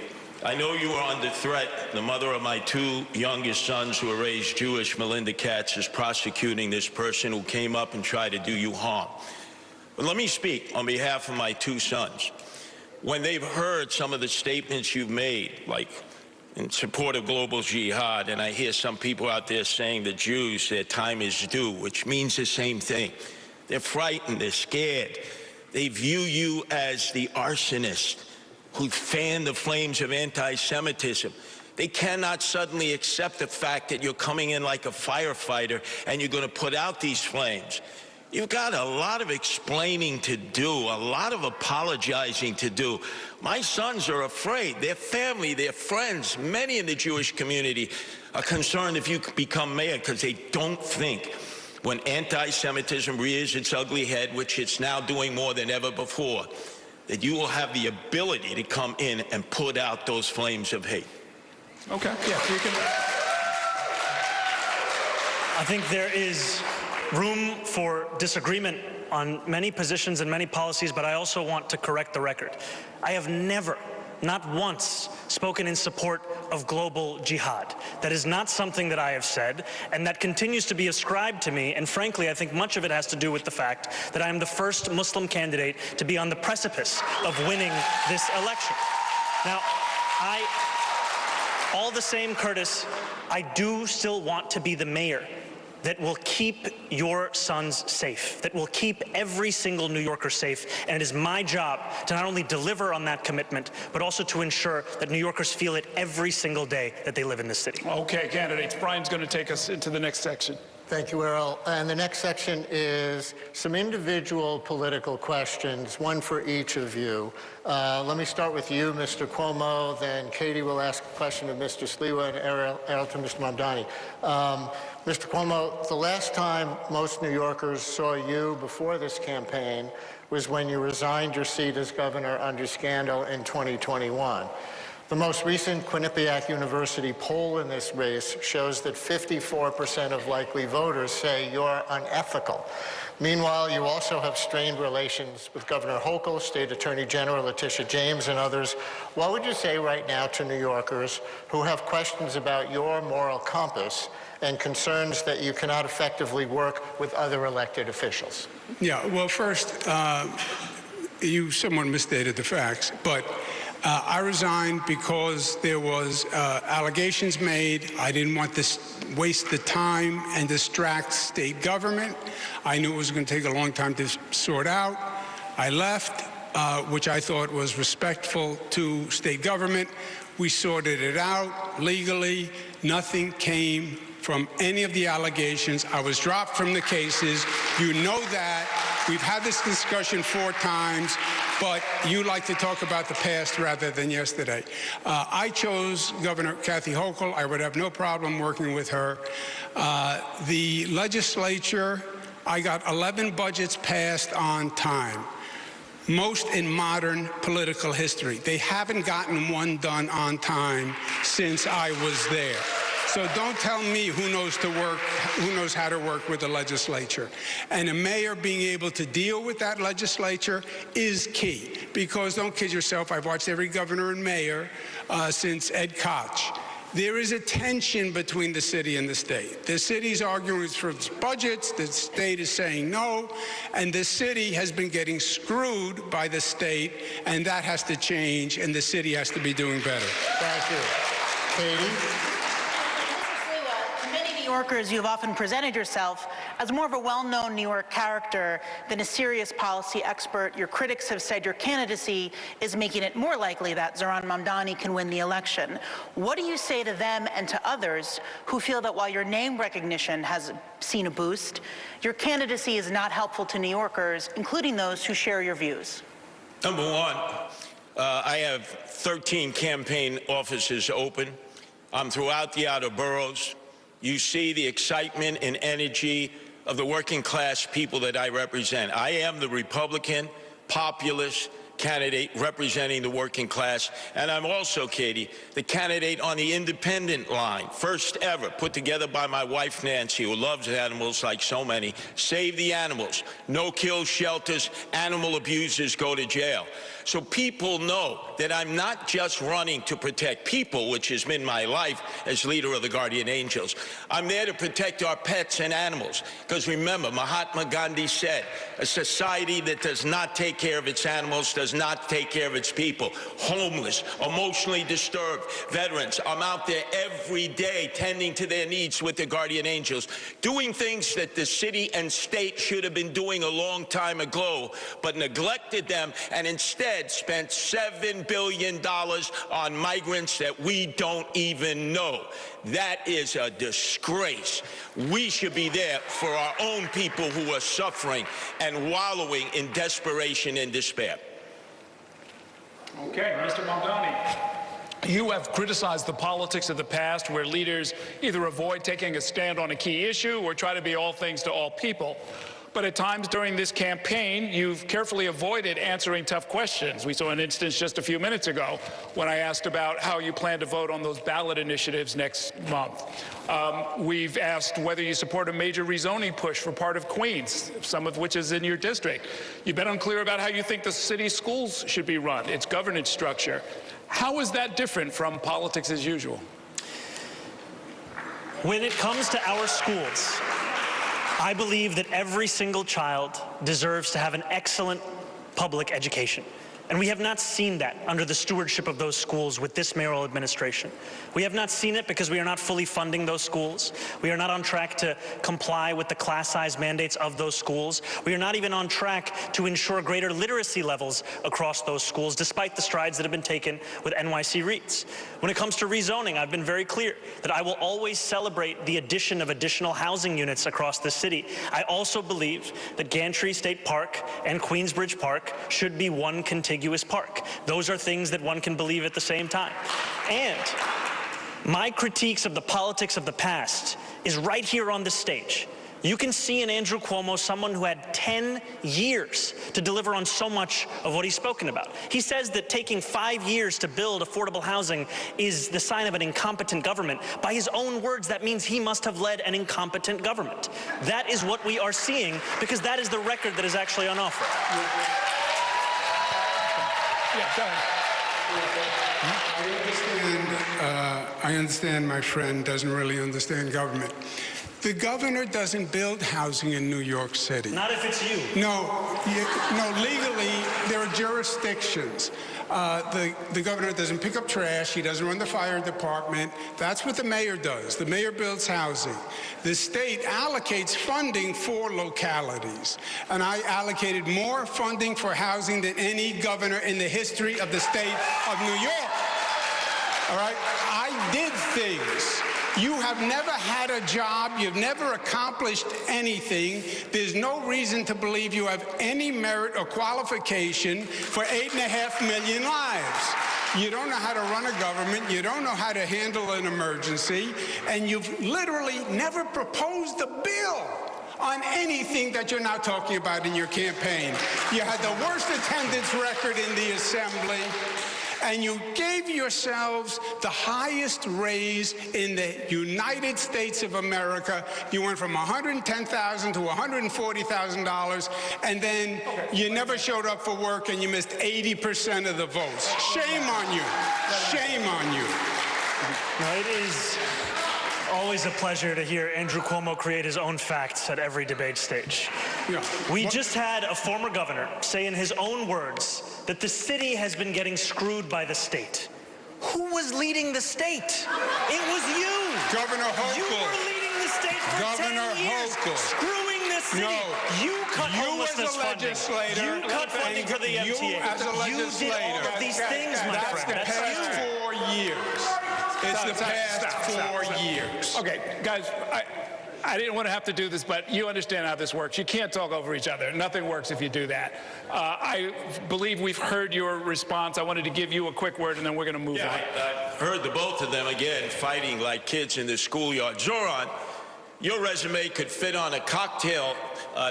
I know you are under threat. The mother of my 2 youngest sons who are raised Jewish, Melinda Katz, is prosecuting this person who came up and tried to do you harm. But let me speak on behalf of my 2 sons. When they've heard some of the statements you've made, like in support of global jihad, and I hear some people out there saying the Jews, their time is due, which means the same thing. They're frightened, they're scared. They view you as the arsonist who fanned the flames of anti-Semitism. They cannot suddenly accept the fact that you're coming in like a firefighter and you're going to put out these flames. You've got a lot of explaining to do, a lot of apologizing to do. My sons are afraid. Their family, their friends, many in the Jewish community are concerned if you become mayor because they don't think when anti-Semitism rears its ugly head, which it's now doing more than ever before, that you will have the ability to come in and put out those flames of hate. Okay, yeah, you can. I think there is room for disagreement on many positions and many policies, but I also want to correct the record. I have never, not once, spoken in support of global jihad. That is not something that I have said, and that continues to be ascribed to me, and frankly, I think much of it has to do with the fact that I am the first Muslim candidate to be on the precipice of winning this election. Now, all the same, Curtis, I do still want to be the mayor that will keep your sons safe, that will keep every single New Yorker safe. And it is my job to not only deliver on that commitment, but also to ensure that New Yorkers feel it every single day that they live in this city. Okay, candidates, Brian's going to take us into the next section. Thank you, Earl. And the next section is some individual political questions, one for each of you. Let me start with you, Mr. Cuomo, then Katie will ask a question of Mr. Sliwa and Errol to Mr. Mamdani. Mr. Cuomo, the last time most New Yorkers saw you before this campaign was when you resigned your seat as governor under scandal in 2021. The most recent Quinnipiac University poll in this race shows that 54% of likely voters say you're unethical. Meanwhile, you also have strained relations with Governor Hochul, State Attorney General Letitia James, and others. What would you say right now to New Yorkers who have questions about your moral compass and concerns that you cannot effectively work with other elected officials? Yeah, well, first, you somewhat misstated the facts, but I resigned because there was allegations made. I didn't want to waste the time and distract state government. I knew it was going to take a long time to sort out. I left, which I thought was respectful to state government. We sorted it out legally. Nothing came from any of the allegations. I was dropped from the cases. You know that. We've had this discussion 4 times, but you like to talk about the past rather than yesterday. I chose Governor Kathy Hochul. I would have no problem working with her. The legislature, I got 11 budgets passed on time. Most in modern political history. They haven't gotten one done on time since I was there. So don't tell me who knows how to work with the legislature. And a mayor being able to deal with that legislature is key. Because don't kid yourself, I've watched every governor and mayor since Ed Koch. There is a tension between the city and the state. The city's arguing for its budgets, the state is saying no, and the city has been getting screwed by the state, and that has to change, and the city has to be doing better. Thank you. Katie? New Yorkers, you have often presented yourself as more of a well-known New York character than a serious policy expert. Your critics have said your candidacy is making it more likely that Zoran Mamdani can win the election. What do you say to them and to others who feel that while your name recognition has seen a boost, your candidacy is not helpful to New Yorkers, including those who share your views? Number one, I have 13 campaign offices open. I'm throughout the outer boroughs. you see the excitement and energy of the working class people that I represent. I am the Republican populist candidate representing the working class, and I'm also, Katie, the candidate on the independent line, first ever, put together by my wife Nancy, who loves animals like so many. Save the animals, no-kill shelters, animal abusers go to jail. So people know that I'm not just running to protect people, which has been my life as leader of the Guardian Angels. I'm there to protect our pets and animals, because remember, Mahatma Gandhi said, a society that does not take care of its animals does not take care of its people. Homeless, emotionally disturbed, veterans. I'm out there every day tending to their needs with the Guardian Angels, doing things that the city and state should have been doing a long time ago, but neglected them and instead spent $7 billion on migrants that we don't even know. That is a disgrace. We should be there for our own people who are suffering and wallowing in desperation and despair. Okay, Mr. Mamdani. You have criticized the politics of the past where leaders either avoid taking a stand on a key issue or try to be all things to all people. But at times during this campaign, you've carefully avoided answering tough questions. We saw an instance just a few minutes ago when I asked about how you plan to vote on those ballot initiatives next month. We've asked whether you support a major rezoning push for part of Queens, some of which is in your district. You've been unclear about how you think the city schools should be run, its governance structure. How is that different from politics as usual? When it comes to our schools, I believe that every single child deserves to have an excellent public education. And we have not seen that under the stewardship of those schools with this mayoral administration. We have not seen it because we are not fully funding those schools. We are not on track to comply with the class size mandates of those schools. We are not even on track to ensure greater literacy levels across those schools, despite the strides that have been taken with NYC REITs. When it comes to rezoning, I've been very clear that I will always celebrate the addition of additional housing units across the city. I also believe that Gantry State Park and Queensbridge Park should be one contiguous park. Those are things that one can believe at the same time. And my critiques of the politics of the past is right here on the stage. You can see in Andrew Cuomo someone who had 10 years to deliver on so much of what he's spoken about. He says that taking 5 years to build affordable housing is the sign of an incompetent government. By his own words, that means he must have led an incompetent government. That is what we are seeing, because that is the record that is actually on offer. Yeah, go ahead. I understand my friend doesn't really understand government. The governor doesn't build housing in New York City. Not if it's you. No, legally, there are jurisdictions. The governor doesn't pick up trash. He doesn't run the fire department. That's what the mayor does. The mayor builds housing. The state allocates funding for localities. And I allocated more funding for housing than any governor in the history of the state of New York. All right? I did things. You have never had a job. You've never accomplished anything. There's no reason to believe you have any merit or qualification for 8.5 million lives. You don't know how to run a government. You don't know how to handle an emergency. And you've literally never proposed a bill on anything that you're now talking about in your campaign. You had the worst attendance record in the assembly. And you gave yourselves the highest raise in the United States of America. You went from $110,000 to $140,000, and then you never showed up for work and you missed 80% of the votes. Shame on you. Shame on you. No, it is always a pleasure to hear Andrew Cuomo create his own facts at every debate stage. Yeah. We just had a former governor say in his own words that the city has been getting screwed by the state. Who was leading the state? It was you. Governor Hochul. You were leading the state for Governor 10 years, Hochul. screwing the city. No. You cut homelessness as a legislator, funding. You cut funding for the MTA. You as a legislator. You did all of these things, my That's friend. the past 4 years. It's the past 4 years. Okay, guys, I didn't want to have to do this, but you understand how this works. You can't talk over each other. Nothing works if you do that. I believe we've heard your response. I wanted to give you a quick word, and then we're going to move on. heard the both of them again fighting like kids in the schoolyard. Zoran, your resume could fit on a cocktail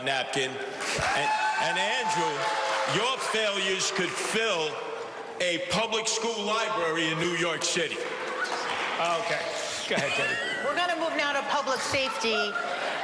napkin, and Andrew, your failures could fill a public school library in New York City. Okay. Go ahead, Teddy. We're going to move now to public safety.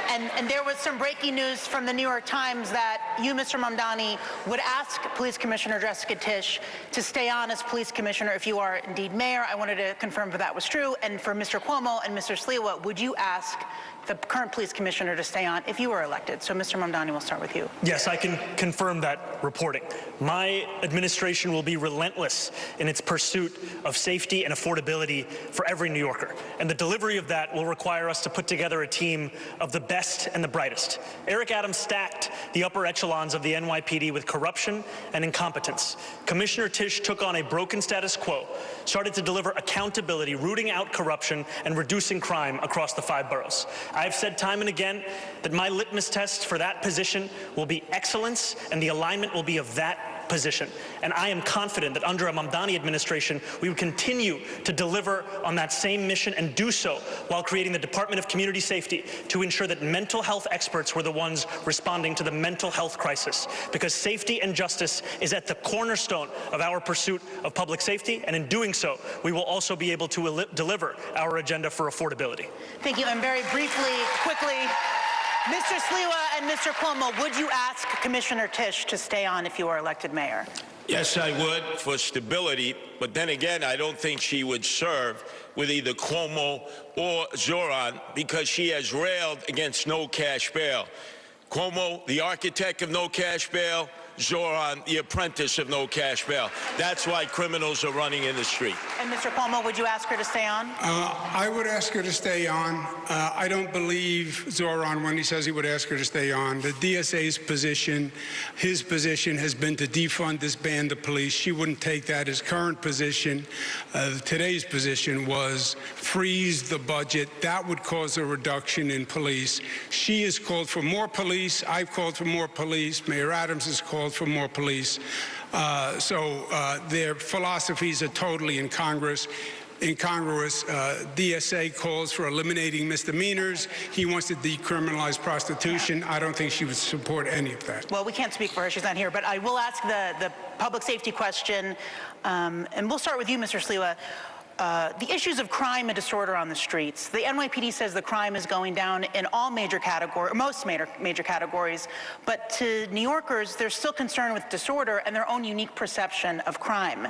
And there was some breaking news from the New York Times that you, Mr. Mamdani, would ask Police Commissioner Jessica Tisch to stay on as police commissioner if you are indeed mayor. I wanted to confirm if that was true. And for Mr. Cuomo and Mr. Sliwa, would you ask the current police commissioner to stay on if you were elected? So, Mr. Mamdani, we'll start with you. Yes, I can confirm that reporting. My administration will be relentless in its pursuit of safety and affordability for every New Yorker. And the delivery of that will require us to put together a team of the best and the brightest. Eric Adams stacked the upper echelons of the NYPD with corruption and incompetence. Commissioner Tisch took on a broken status quo, started to deliver accountability, rooting out corruption and reducing crime across the 5 boroughs. I've said time and again that my litmus test for that position will be excellence, and the alignment will be of that position. And I am confident that under a Mamdani administration, we would continue to deliver on that same mission and do so while creating the Department of Community Safety to ensure that mental health experts were the ones responding to the mental health crisis. Because safety and justice is at the cornerstone of our pursuit of public safety, and in doing so, we will also be able to deliver our agenda for affordability. Thank you. And very briefly, quickly, Mr. Sliwa and Mr. Cuomo, would you ask Commissioner Tisch to stay on if you are elected mayor? Yes, I would, for stability. But then again, I don't think she would serve with either Cuomo or Zoran, because she has railed against no cash bail. Cuomo, the architect of no cash bail; Zoran, the apprentice of no cash bail. That's why criminals are running in the street. And Mr. Cuomo, would you ask her to stay on? I would ask her to stay on. I don't believe Zoran when he says he would ask her to stay on. The DSA's position, his position has been to defund, disband the police. She wouldn't take that. His current position, today's position, was freeze the budget. That would cause a reduction in police. She has called for more police. I've called for more police. Mayor Adams has called for more police. Their philosophies are totally incongruous. DSA calls for eliminating misdemeanors. He wants to decriminalize prostitution. I don't think she would support any of that. Well, we can't speak for her. She's not here. But I will ask the public safety question. And we'll start with you, Mr. Sliwa. The issues of crime and disorder on the streets. The NYPD says the crime is going down in all major categories, most major categories, but to New Yorkers, they're still concerned with disorder and their own unique perception of crime.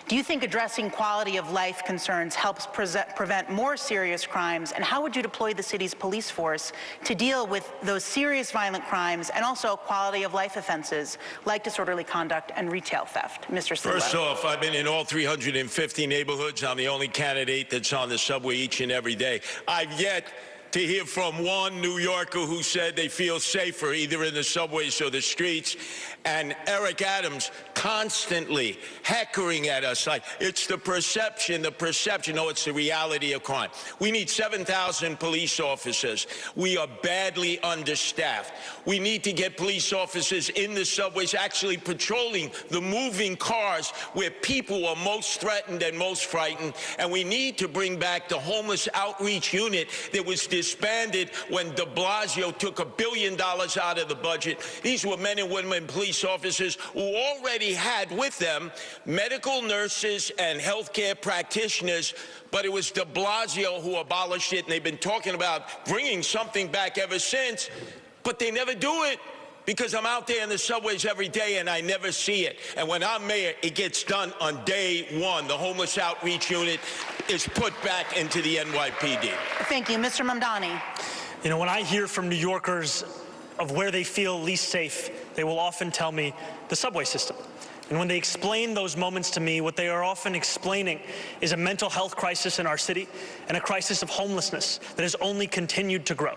Do you think addressing quality of life concerns helps prevent more serious crimes, and how would you deploy the city's police force to deal with those serious violent crimes and also quality of life offenses like disorderly conduct and retail theft? Mr. Sliwa. First off, I've been in all 350 neighborhoods. I'm the only candidate that's on the subway each and every day. I've yet to hear from one New Yorker who said they feel safer either in the subways or the streets. And Eric Adams constantly heckling at us like it's the perception. No, it's the reality of crime. We need 7,000 police officers. We are badly understaffed. We need to get police officers in the subways actually patrolling the moving cars where people are most threatened and most frightened. And we need to bring back the homeless outreach unit that was disbanded when de Blasio took $1 billion out of the budget. These were men and women police officers who already had with them medical nurses and healthcare practitioners, but it was de Blasio who abolished it, and they've been talking about bringing something back ever since, but they never do it. Because I'm out there in the subways every day and I never see it. And when I'm mayor, it gets done on day one. The homeless outreach unit is put back into the NYPD. Thank you. Mr. Mamdani. You know, when I hear from New Yorkers of where they feel least safe, they will often tell me the subway system. And when they explain those moments to me, what they are often explaining is a mental health crisis in our city and a crisis of homelessness that has only continued to grow.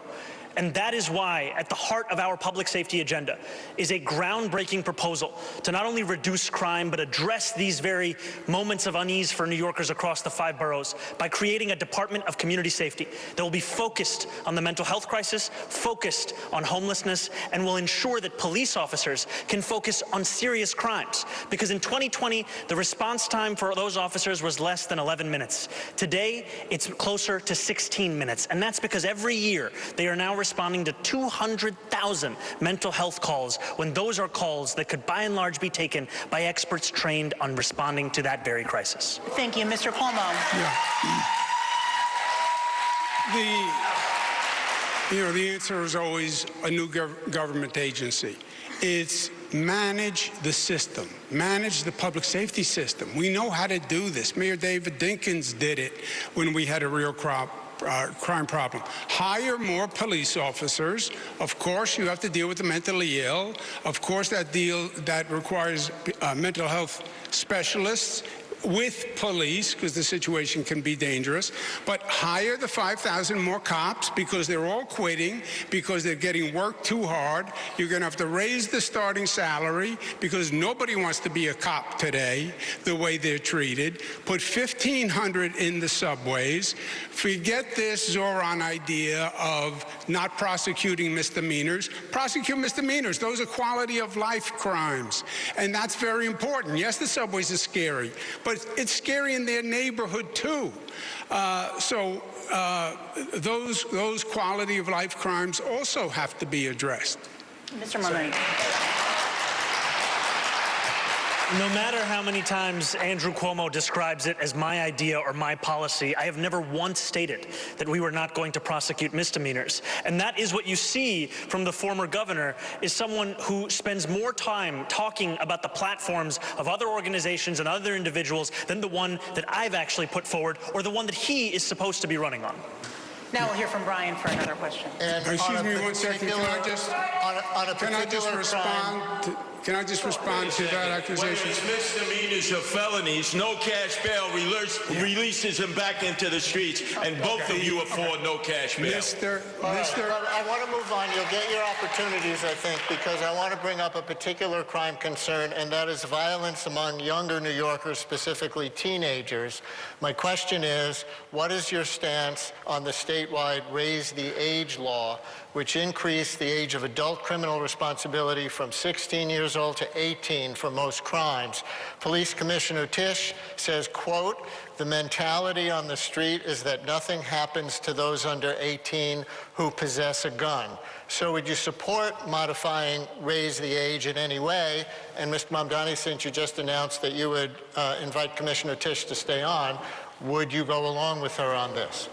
And that is why, at the heart of our public safety agenda, is a groundbreaking proposal to not only reduce crime, but address these very moments of unease for New Yorkers across the 5 boroughs by creating a Department of Community Safety that will be focused on the mental health crisis, focused on homelessness, and will ensure that police officers can focus on serious crimes. Because in 2020, the response time for those officers was less than 11 minutes. Today, it's closer to 16 minutes. And that's because every year, they are now responding to 200,000 mental health calls, when those are calls that could by and large be taken by experts trained on responding to that very crisis. Thank you. Mr. Cuomo. The answer is always a new government agency. It's manage the system, manage the public safety system. We know how to do this. Mayor David Dinkins did it when we had a real crime problem. Hire more police officers. Of course, you have to deal with the mentally ill. Of course, that requires mental health specialists with police, because the situation can be dangerous. But hire the 5,000 more cops, because they're all quitting, because they're getting worked too hard. You're going to have to raise the starting salary, because nobody wants to be a cop today, the way they're treated. Put 1,500 in the subways. Forget this Zoran idea of not prosecuting misdemeanors. Prosecute misdemeanors. Those are quality of life crimes. And that's very important. Yes, the subways are scary, but it's scary in their neighborhood too. Those quality of life crimes also have to be addressed. Mr. Mulroney. No matter how many times Andrew Cuomo describes it as my idea or my policy, I have never once stated that we were not going to prosecute misdemeanors. And that is what you see from the former governor, is someone who spends more time talking about the platforms of other organizations and other individuals than the one that I've actually put forward, or the one that he is supposed to be running on. Now we'll hear from Brian for another question. And excuse me 1 second. Can I just respond to that accusation? Whether it's misdemeanors or felonies, no cash bail releases him back into the streets, and both of you afford no cash bail. I want to move on. You'll get your opportunities, I think, because I want to bring up a particular crime concern, and that is violence among younger New Yorkers, specifically teenagers. My question is, what is your stance on the statewide Raise the Age law, which increased the age of adult criminal responsibility from 16 years old to 18 for most crimes? Police Commissioner Tisch says, quote, "The mentality on the street is that nothing happens to those under 18 who possess a gun." So would you support modifying Raise the Age in any way? And Mr. Mamdani, since you just announced that you would invite Commissioner Tisch to stay on, would you go along with her on this?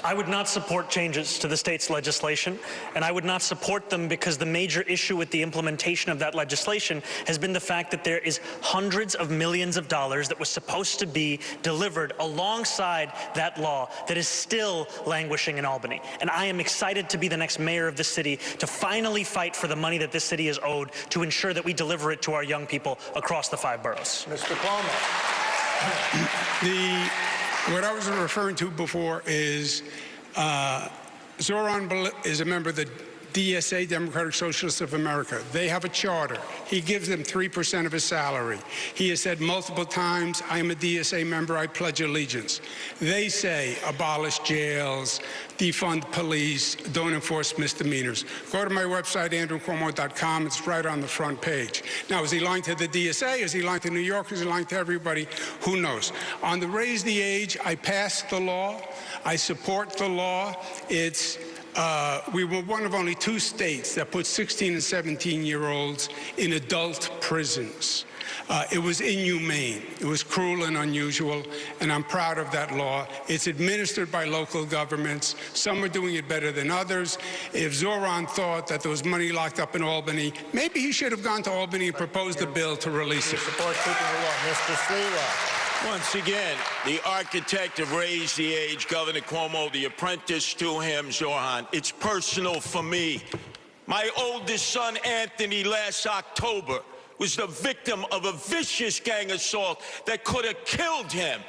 I would not support changes to the state's legislation, and I would not support them because the major issue with the implementation of that legislation has been the fact that there is hundreds of millions of dollars that was supposed to be delivered alongside that law that is still languishing in Albany. And I am excited to be the next mayor of the city, to finally fight for the money that this city is owed, to ensure that we deliver it to our young people across the 5 boroughs. Mr. Cuomo. What I was referring to before is Zoran is a member of the DSA, Democratic Socialists of America. They have a charter. He gives them 3% of his salary. He has said multiple times, I am a DSA member, I pledge allegiance. They say abolish jails, defund police, don't enforce misdemeanors. Go to my website, andrewcuomo.com. It's right on the front page. Now, is he lying to the DSA? Is he lying to New Yorkers? Is he lying to everybody? Who knows? On the Raise the Age, I passed the law. I support the law. We were one of only 2 states that put 16 and 17-year-olds in adult prisons. It was inhumane. It was cruel and unusual, and I'm proud of that law. It's administered by local governments. Some are doing it better than others. If Zoran thought that there was money locked up in Albany, maybe he should have gone to Albany and proposed a bill to release it. Support keeping the law. Mr. Sliwa. Once again, the architect of Raise the Age, Governor Cuomo, the apprentice to him, Zoran. It's personal for me. My oldest son, Anthony, last October was the victim of a vicious gang assault that could have killed him.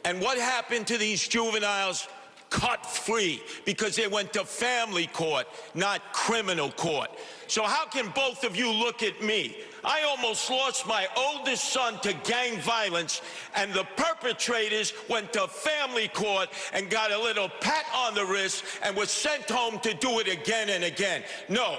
And what happened to these juveniles? cut-free because they went to family court, not criminal court. So how can both of you look at me? I almost lost my oldest son to gang violence, and the perpetrators went to family court and got a little pat on the wrist and was sent home to do it again and again. No.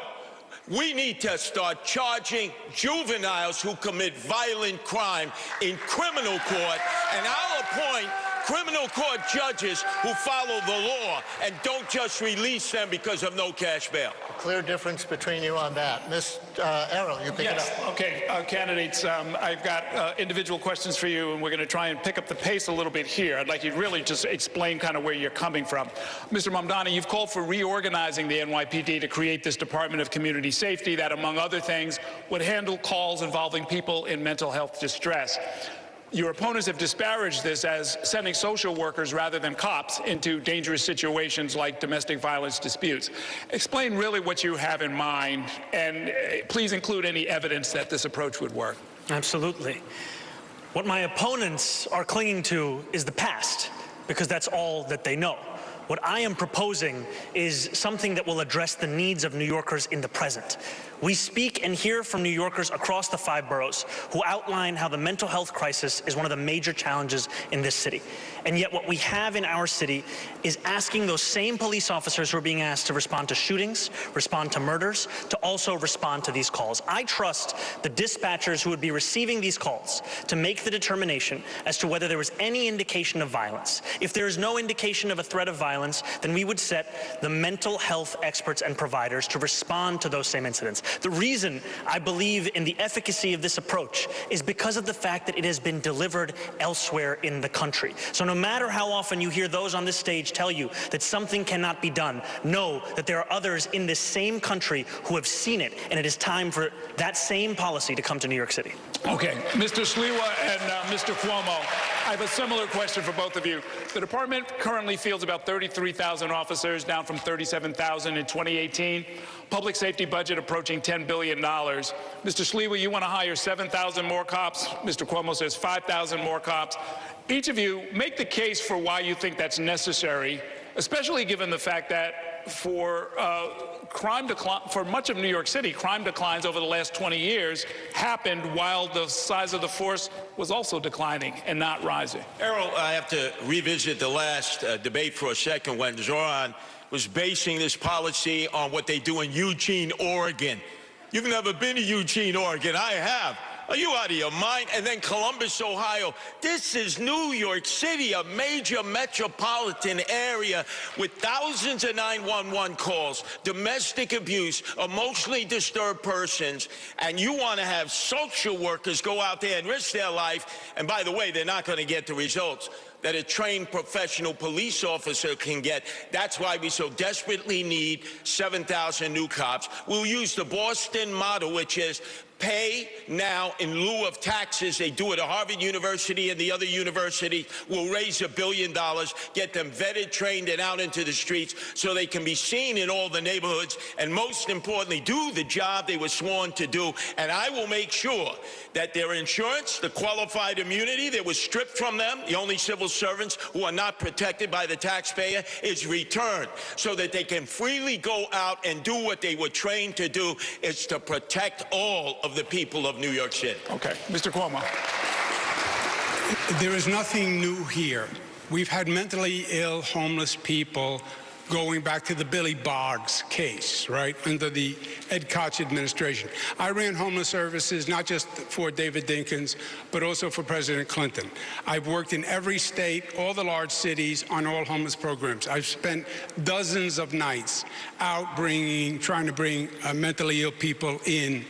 We need to start charging juveniles who commit violent crime in criminal court, and I'll appoint criminal court judges who follow the law and don't just release them because of no cash bail. A clear difference between you on that. Ms. Errol, you pick it up. Okay, candidates, I've got individual questions for you, and we're going to try and pick up the pace a little bit here. I'd like you to really just explain kind of where you're coming from. Mr. Mamdani, you've called for reorganizing the NYPD to create this Department of Community Safety that, among other things, would handle calls involving people in mental health distress. Your opponents have disparaged this as sending social workers rather than cops into dangerous situations like domestic violence disputes. Explain really what you have in mind, and please include any evidence that this approach would work. Absolutely. What my opponents are clinging to is the past, because that's all that they know. What I am proposing is something that will address the needs of New Yorkers in the present. We speak and hear from New Yorkers across the 5 boroughs who outline how the mental health crisis is one of the major challenges in this city. And yet what we have in our city is asking those same police officers who are being asked to respond to shootings, respond to murders, to also respond to these calls. I trust the dispatchers who would be receiving these calls to make the determination as to whether there was any indication of violence. If there is no indication of a threat of violence, then we would set the mental health experts and providers to respond to those same incidents. The reason I believe in the efficacy of this approach is because of the fact that it has been delivered elsewhere in the country. So no matter how often you hear those on this stage tell you that something cannot be done, know that there are others in this same country who have seen it, and it is time for that same policy to come to New York City. Okay, Mr. Sliwa and Mr. Cuomo, I have a similar question for both of you. The department currently fields about 33,000 officers, down from 37,000 in 2018. Public safety budget approaching $10 billion. Mr. Sliwa, you want to hire 7,000 more cops. Mr. Cuomo says 5,000 more cops. Each of you make the case for why you think that's necessary, especially given the fact that for much of New York City, crime declines over the last 20 years happened while the size of the force was also declining and not rising. Errol, I have to revisit the last debate for a second when Zoran was basing this policy on what they do in Eugene, Oregon. You've never been to Eugene, Oregon. I have. Are you out of your mind? And then Columbus, Ohio. This is New York City, a major metropolitan area with thousands of 911 calls, domestic abuse, emotionally disturbed persons, and you want to have social workers go out there and risk their life, and by the way, they're not going to get the results that a trained professional police officer can get. That's why we so desperately need 7,000 new cops. We'll use the Boston model, which is pay now in lieu of taxes. They do it at Harvard University and the other universities. We'll raise $1 billion, get them vetted, trained, and out into the streets so they can be seen in all the neighborhoods, and most importantly, do the job they were sworn to do. And I will make sure that their insurance, the qualified immunity that was stripped from them, the only civil servants who are not protected by the taxpayer, is returned so that they can freely go out and do what they were trained to do, is to protect all of the people of New York City. Okay, Mr. Cuomo. There is nothing new here. We've had mentally ill, homeless people going back to the Billy Boggs case, right, under the Ed Koch administration. I ran homeless services not just for David Dinkins, but also for President Clinton. I've worked in every state, all the large cities, on all homeless programs. I've spent dozens of nights out trying to bring mentally ill people in.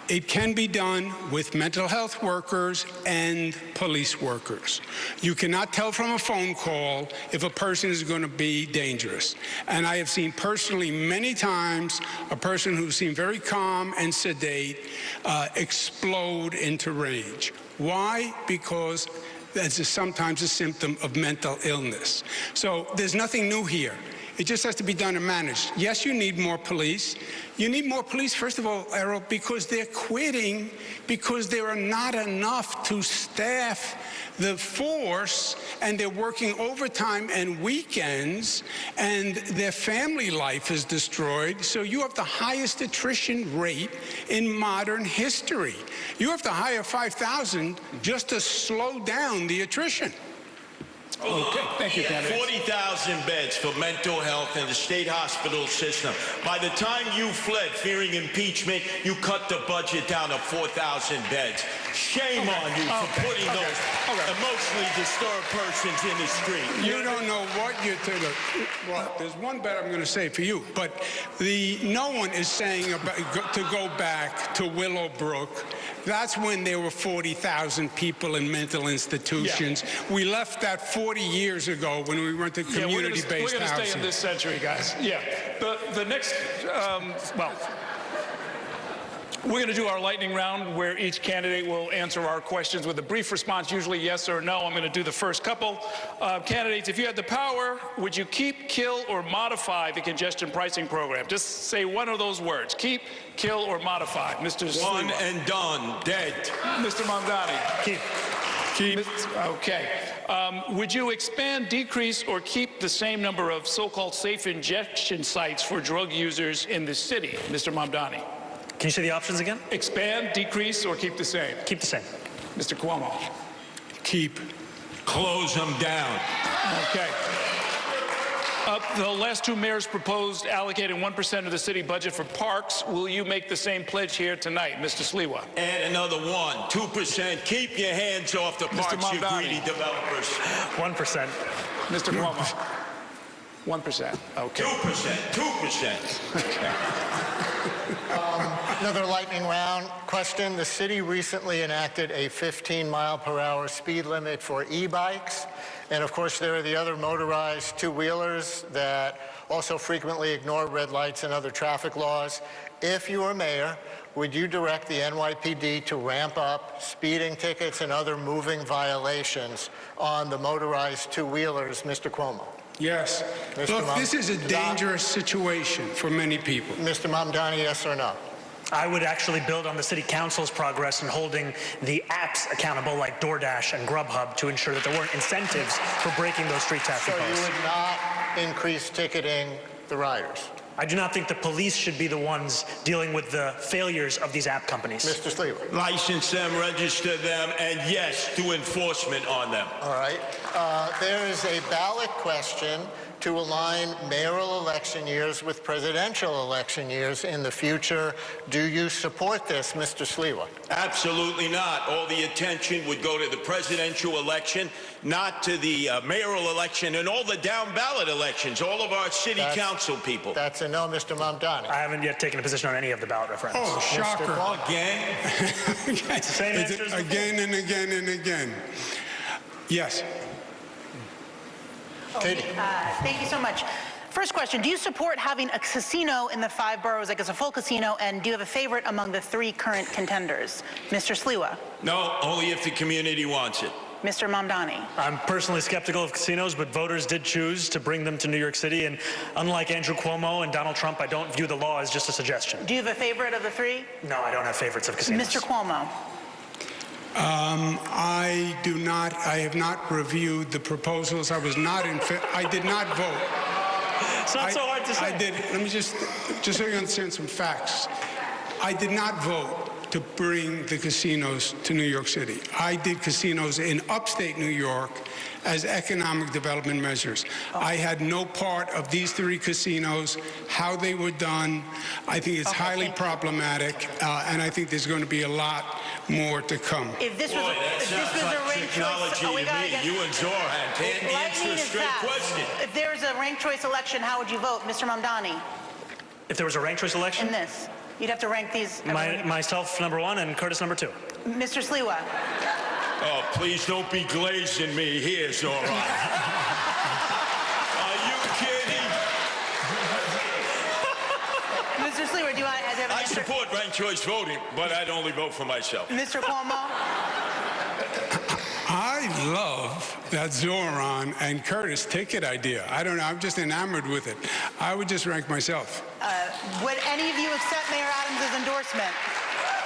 It can be done with mental health workers and police workers. You cannot tell from a phone call if a person is going to be dangerous. And I have seen personally many times a person who seemed very calm and sedate explode into rage. Why? Because that's sometimes a symptom of mental illness. So there's nothing new here. It just has to be done and managed. Yes, you need more police. You need more police, first of all, Errol, because they're quitting because there are not enough to staff the force, and they're working overtime and weekends, and their family life is destroyed. So you have the highest attrition rate in modern history. You have to hire 5,000 just to slow down the attrition. Okay, thank you, candidate. 40,000 beds for mental health in the state hospital system. By the time you fled fearing impeachment, you cut the budget down to 4,000 beds. Shame on you for putting those emotionally disturbed persons in the street. You don't know what you're doing. Well, there's one bet I'm going to say for you, but no one is saying to go back to Willowbrook. That's when there were 40,000 people in mental institutions. Yeah. We left that 40 years ago when we went to community-based housing. We're going to stay in this century, guys. Yeah. The next, we're going to do our lightning round where each candidate will answer our questions with a brief response, usually yes or no. I'm going to do the first couple. Candidates, if you had the power, would you keep, kill, or modify the congestion pricing program? Just say one of those words. Keep, kill, or modify. Mr. One Slima. and done. Dead. Mr. Mamdani. Keep. Keep. Okay. Would you expand, decrease, or keep the same number of so-called safe injection sites for drug users in the city? Mr. Mamdani. Can you say the options again? Expand, decrease, or keep the same? Keep the same. Mr. Cuomo. Keep. Close them down. Okay. The last two mayors proposed allocating 1% of the city budget for parks. Will you make the same pledge here tonight, Mr. Sliwa? Add another 2%. Keep your hands off the parks, you greedy developers. 1%. Mr. Cuomo. 1%. Okay. 2%. Okay. Another lightning round question. The city recently enacted a 15-mile-per-hour speed limit for e-bikes. And of course, there are the other motorized two-wheelers that also frequently ignore red lights and other traffic laws. If you were mayor, would you direct the NYPD to ramp up speeding tickets and other moving violations on the motorized two-wheelers, Mr. Cuomo? Yes. Look, this is a dangerous situation for many people. Mr. Mamdani, yes or no? I would actually build on the city council's progress in holding the apps accountable like DoorDash and Grubhub to ensure that there weren't incentives for breaking those street traffic So laws. you would not increase ticketing the riders? I do not think the police should be the ones dealing with the failures of these app companies. Mr. Sleeper. License them, register them, and yes, do enforcement on them. All right. There is a ballot question to align mayoral election years with presidential election years in the future. Do you support this, Mr. Sliwa? Absolutely not. All the attention would go to the presidential election, not to the mayoral election and all the down-ballot elections, all of our city council people. That's a no, Mr. Mamdani. I haven't yet taken a position on any of the ballot referendums. Oh, shocker. Again? Same answers Again and again and again. Yes. Katie. Thank you so much. First question, do you support having a casino in the 5 boroughs, like it's a full casino, and do you have a favorite among the 3 current contenders? Mr. Sliwa. No, only if the community wants it. Mr. Mamdani. I'm personally skeptical of casinos, but voters did choose to bring them to New York City, and unlike Andrew Cuomo and Donald Trump, I don't view the law as just a suggestion. Do you have a favorite of the 3? No, I don't have favorites of casinos. Mr. Cuomo. I have not reviewed the proposals. I did not vote. It's not so hard to say. I did. Let me just so you understand some facts. I did not vote to bring the casinos to New York City. I did casinos in upstate New York as economic development measures. I had no part of these 3 casinos, how they were done. I think it's highly problematic, and I think there's going to be a lot more to come. If this was, Boy, that if this sounds was like a ranked technology choice, to me. You and Zoran can't answer a straight question. If there was a ranked choice election, how would you vote, Mr. Mamdani? If there was a ranked choice election? In this, you'd have to rank these. Myself, number 1, and Curtis, number 2. Mr. Sliwa. Oh, please don't be glazing me here, Zoran. Are you kidding? Mr. Sliwa, do you have an I answer? support ranked choice voting, but I'd only vote for myself. Mr. Cuomo. I love that Zoran and Curtis ticket idea. I don't know, I'm just enamored with it. I would just rank myself. Would any of you accept Mayor Adams' endorsement?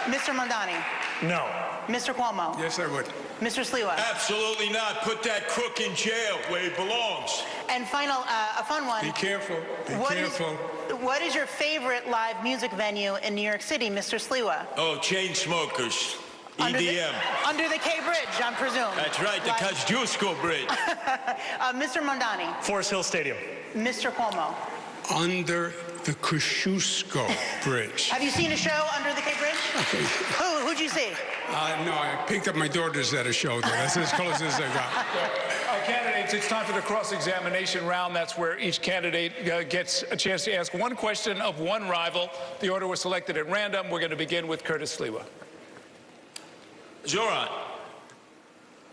Mr. Mondani? No. Mr. Cuomo? Yes, I would. Mr. Sliwa? Absolutely not. Put that crook in jail where he belongs. And final, a fun one. Be careful. Be careful. What is your favorite live music venue in New York City, Mr. Sliwa? Oh, chain smokers. Under EDM. the K Bridge, I presume. That's right, the Kosciuszko Bridge. Mr. Mondani? Forest Hill Stadium. Mr. Cuomo? Under the Kosciuszko Bridge. Have you seen a show under the K Bridge? Who'd you see? No, I picked up my daughters at a show there. That's as close as I got. Candidates, it's time for the cross-examination round. That's where each candidate gets a chance to ask one question of one rival. The order was selected at random. We're going to begin with Curtis Sliwa. Zoran,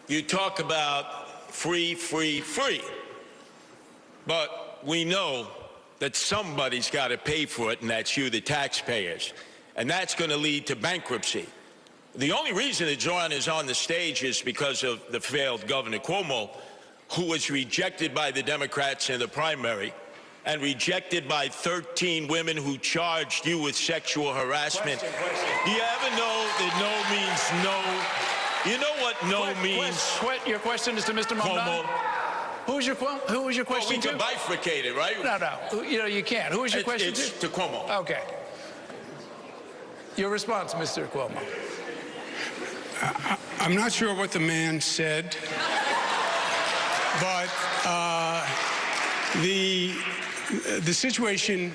you talk about free, free, free. But we know that somebody's got to pay for it, and that's you, the taxpayers. And that's going to lead to bankruptcy. The only reason that Zoran is on the stage is because of the failed Governor Cuomo, who was rejected by the Democrats in the primary and rejected by 13 women who charged you with sexual harassment. Do you ever know that no means no? You know what no means? Your question is to Mr. Mondani? Who was your question we to? can bifurcate it, right? No. You can't. Who was your question it's to Cuomo. Okay. Your response, Mr. Cuomo. I'm not sure what the man said, but the situation,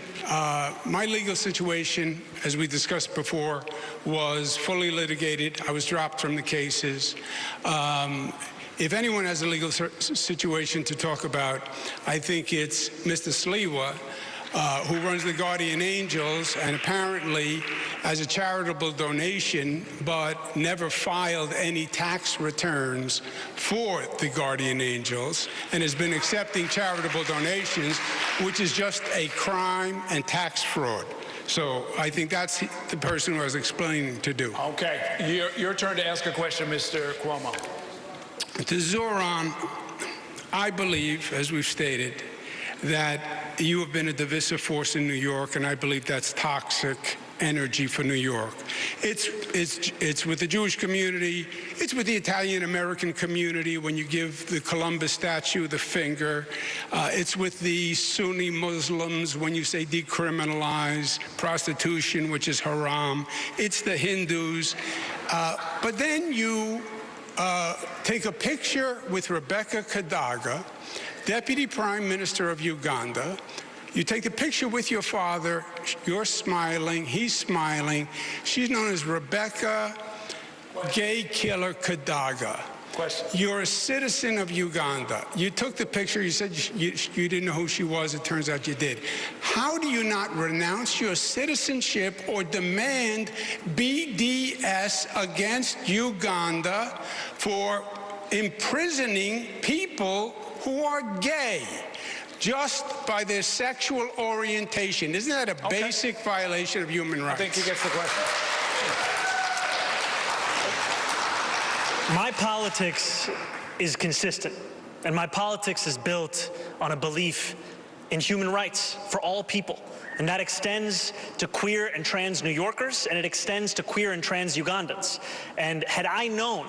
my legal situation, as we discussed before, was fully litigated. I was dropped from the cases. If anyone has a legal situation to talk about, I think it's Mr. Sliwa, who runs the Guardian Angels, and apparently as a charitable donation, but never filed any tax returns for the Guardian Angels, and has been accepting charitable donations, which is just a crime and tax fraud. So I think that's the person who I was explaining to do. Okay. Your turn to ask a question, Mr. Cuomo. To Zoran, I believe, as we've stated, that you have been a divisive force in New York, and I believe that's toxic energy for New York. It's with the Jewish community, it's with the Italian-American community when you give the Columbus statue the finger. It's with the Sunni Muslims when you say decriminalize prostitution, which is haram. It's the Hindus. But then you take a picture with Rebecca Kadaga, Deputy Prime Minister of Uganda. You take the picture with your father, you're smiling, he's smiling. She's known as Rebecca Gay Killer Kadaga. Question. You're a citizen of Uganda. You took the picture, you said you didn't know who she was, it turns out you did. How do you not renounce your citizenship or demand BDS against Uganda for imprisoning people who are gay just by their sexual orientation? Isn't that a basic violation of human rights? I think he gets the question. My politics is consistent, and my politics is built on a belief in human rights for all people. And that extends to queer and trans New Yorkers, and it extends to queer and trans Ugandans. And had I known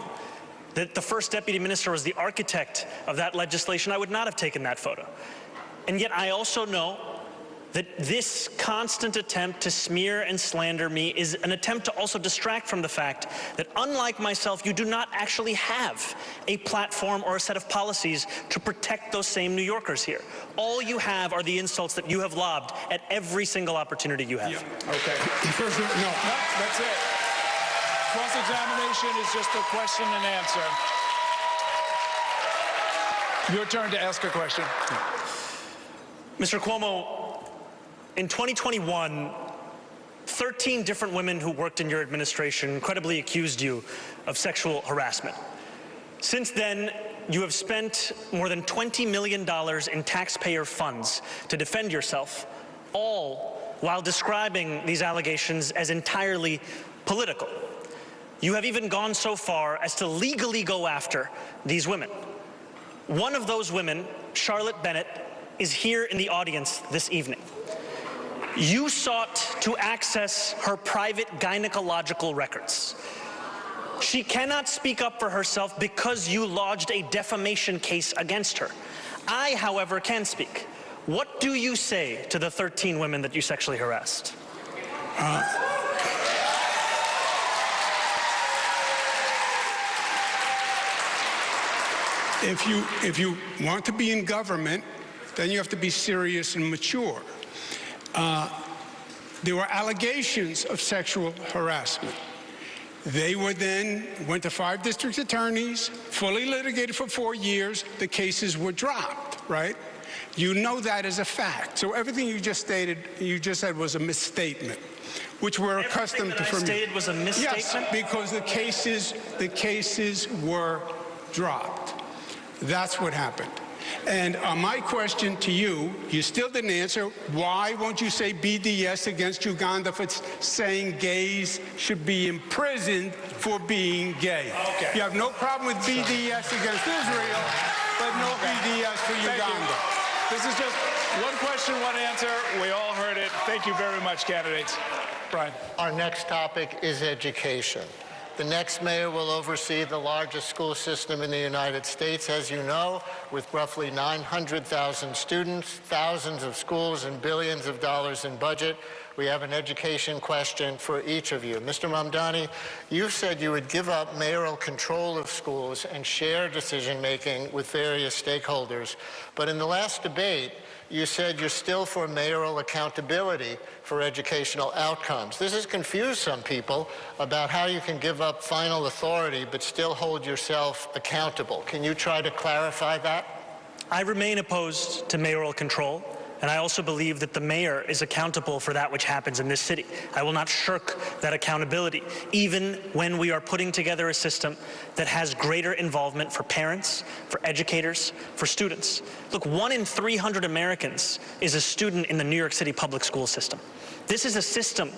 that the first deputy minister was the architect of that legislation, I would not have taken that photo. And yet I also know that this constant attempt to smear and slander me is an attempt to also distract from the fact that, unlike myself, you do not actually have a platform or a set of policies to protect those same New Yorkers here. All you have are the insults that you have lobbed at every single opportunity you have. Yeah. Okay. First, no. That's it. Cross-examination is just a question and answer. Your turn to ask a question. Mr. Cuomo, in 2021, 13 different women who worked in your administration credibly accused you of sexual harassment. Since then, you have spent more than $20 million in taxpayer funds to defend yourself, all while describing these allegations as entirely political. You have even gone so far as to legally go after these women. One of those women, Charlotte Bennett, is here in the audience this evening. You sought to access her private gynecological records. She cannot speak up for herself because you lodged a defamation case against her. I, however, can speak. What do you say to the 13 women that you sexually harassed? If you want to be in government, then you have to be serious and mature. There were allegations of sexual harassment. They were then went to 5 district attorneys, fully litigated for 4 years. The cases were dropped, right? You know that as a fact. So everything you just stated, you just said was a misstatement, which we're accustomed to from you. Everything that I stated was a misstatement? Yes, because the cases were dropped. That's what happened. And my question to you, you still didn't answer, why won't you say BDS against Uganda for saying gays should be imprisoned for being gay? Okay. You have no problem with BDS against Israel, but no BDS for Uganda. This is just one question, one answer. We all heard it. Thank you very much, candidates. Brian. Our next topic is education. The next mayor will oversee the largest school system in the United States, as you know, with roughly 900,000 students, thousands of schools, and billions of dollars in budget. We have an education question for each of you. Mr. Mamdani, you said you would give up mayoral control of schools and share decision-making with various stakeholders. But in the last debate, you said you're still for mayoral accountability for educational outcomes. This has confused some people about how you can give up final authority but still hold yourself accountable. Can you try to clarify that? I remain opposed to mayoral control, and I also believe that the mayor is accountable for that which happens in this city. I will not shirk that accountability, even when we are putting together a system that has greater involvement for parents, for educators, for students. Look, 1 in 300 Americans is a student in the New York City public school system. This is a system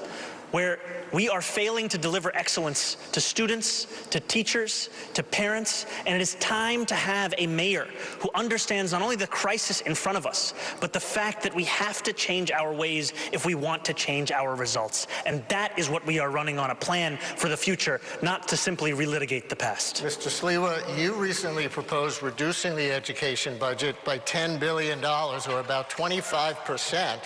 where we are failing to deliver excellence to students, to teachers, to parents, and it is time to have a mayor who understands not only the crisis in front of us, but the fact that we have to change our ways if we want to change our results. And that is what we are running on, a plan for the future, not to simply relitigate the past. Mr. Sliwa, you recently proposed reducing the education budget by $10 billion, or about 25%,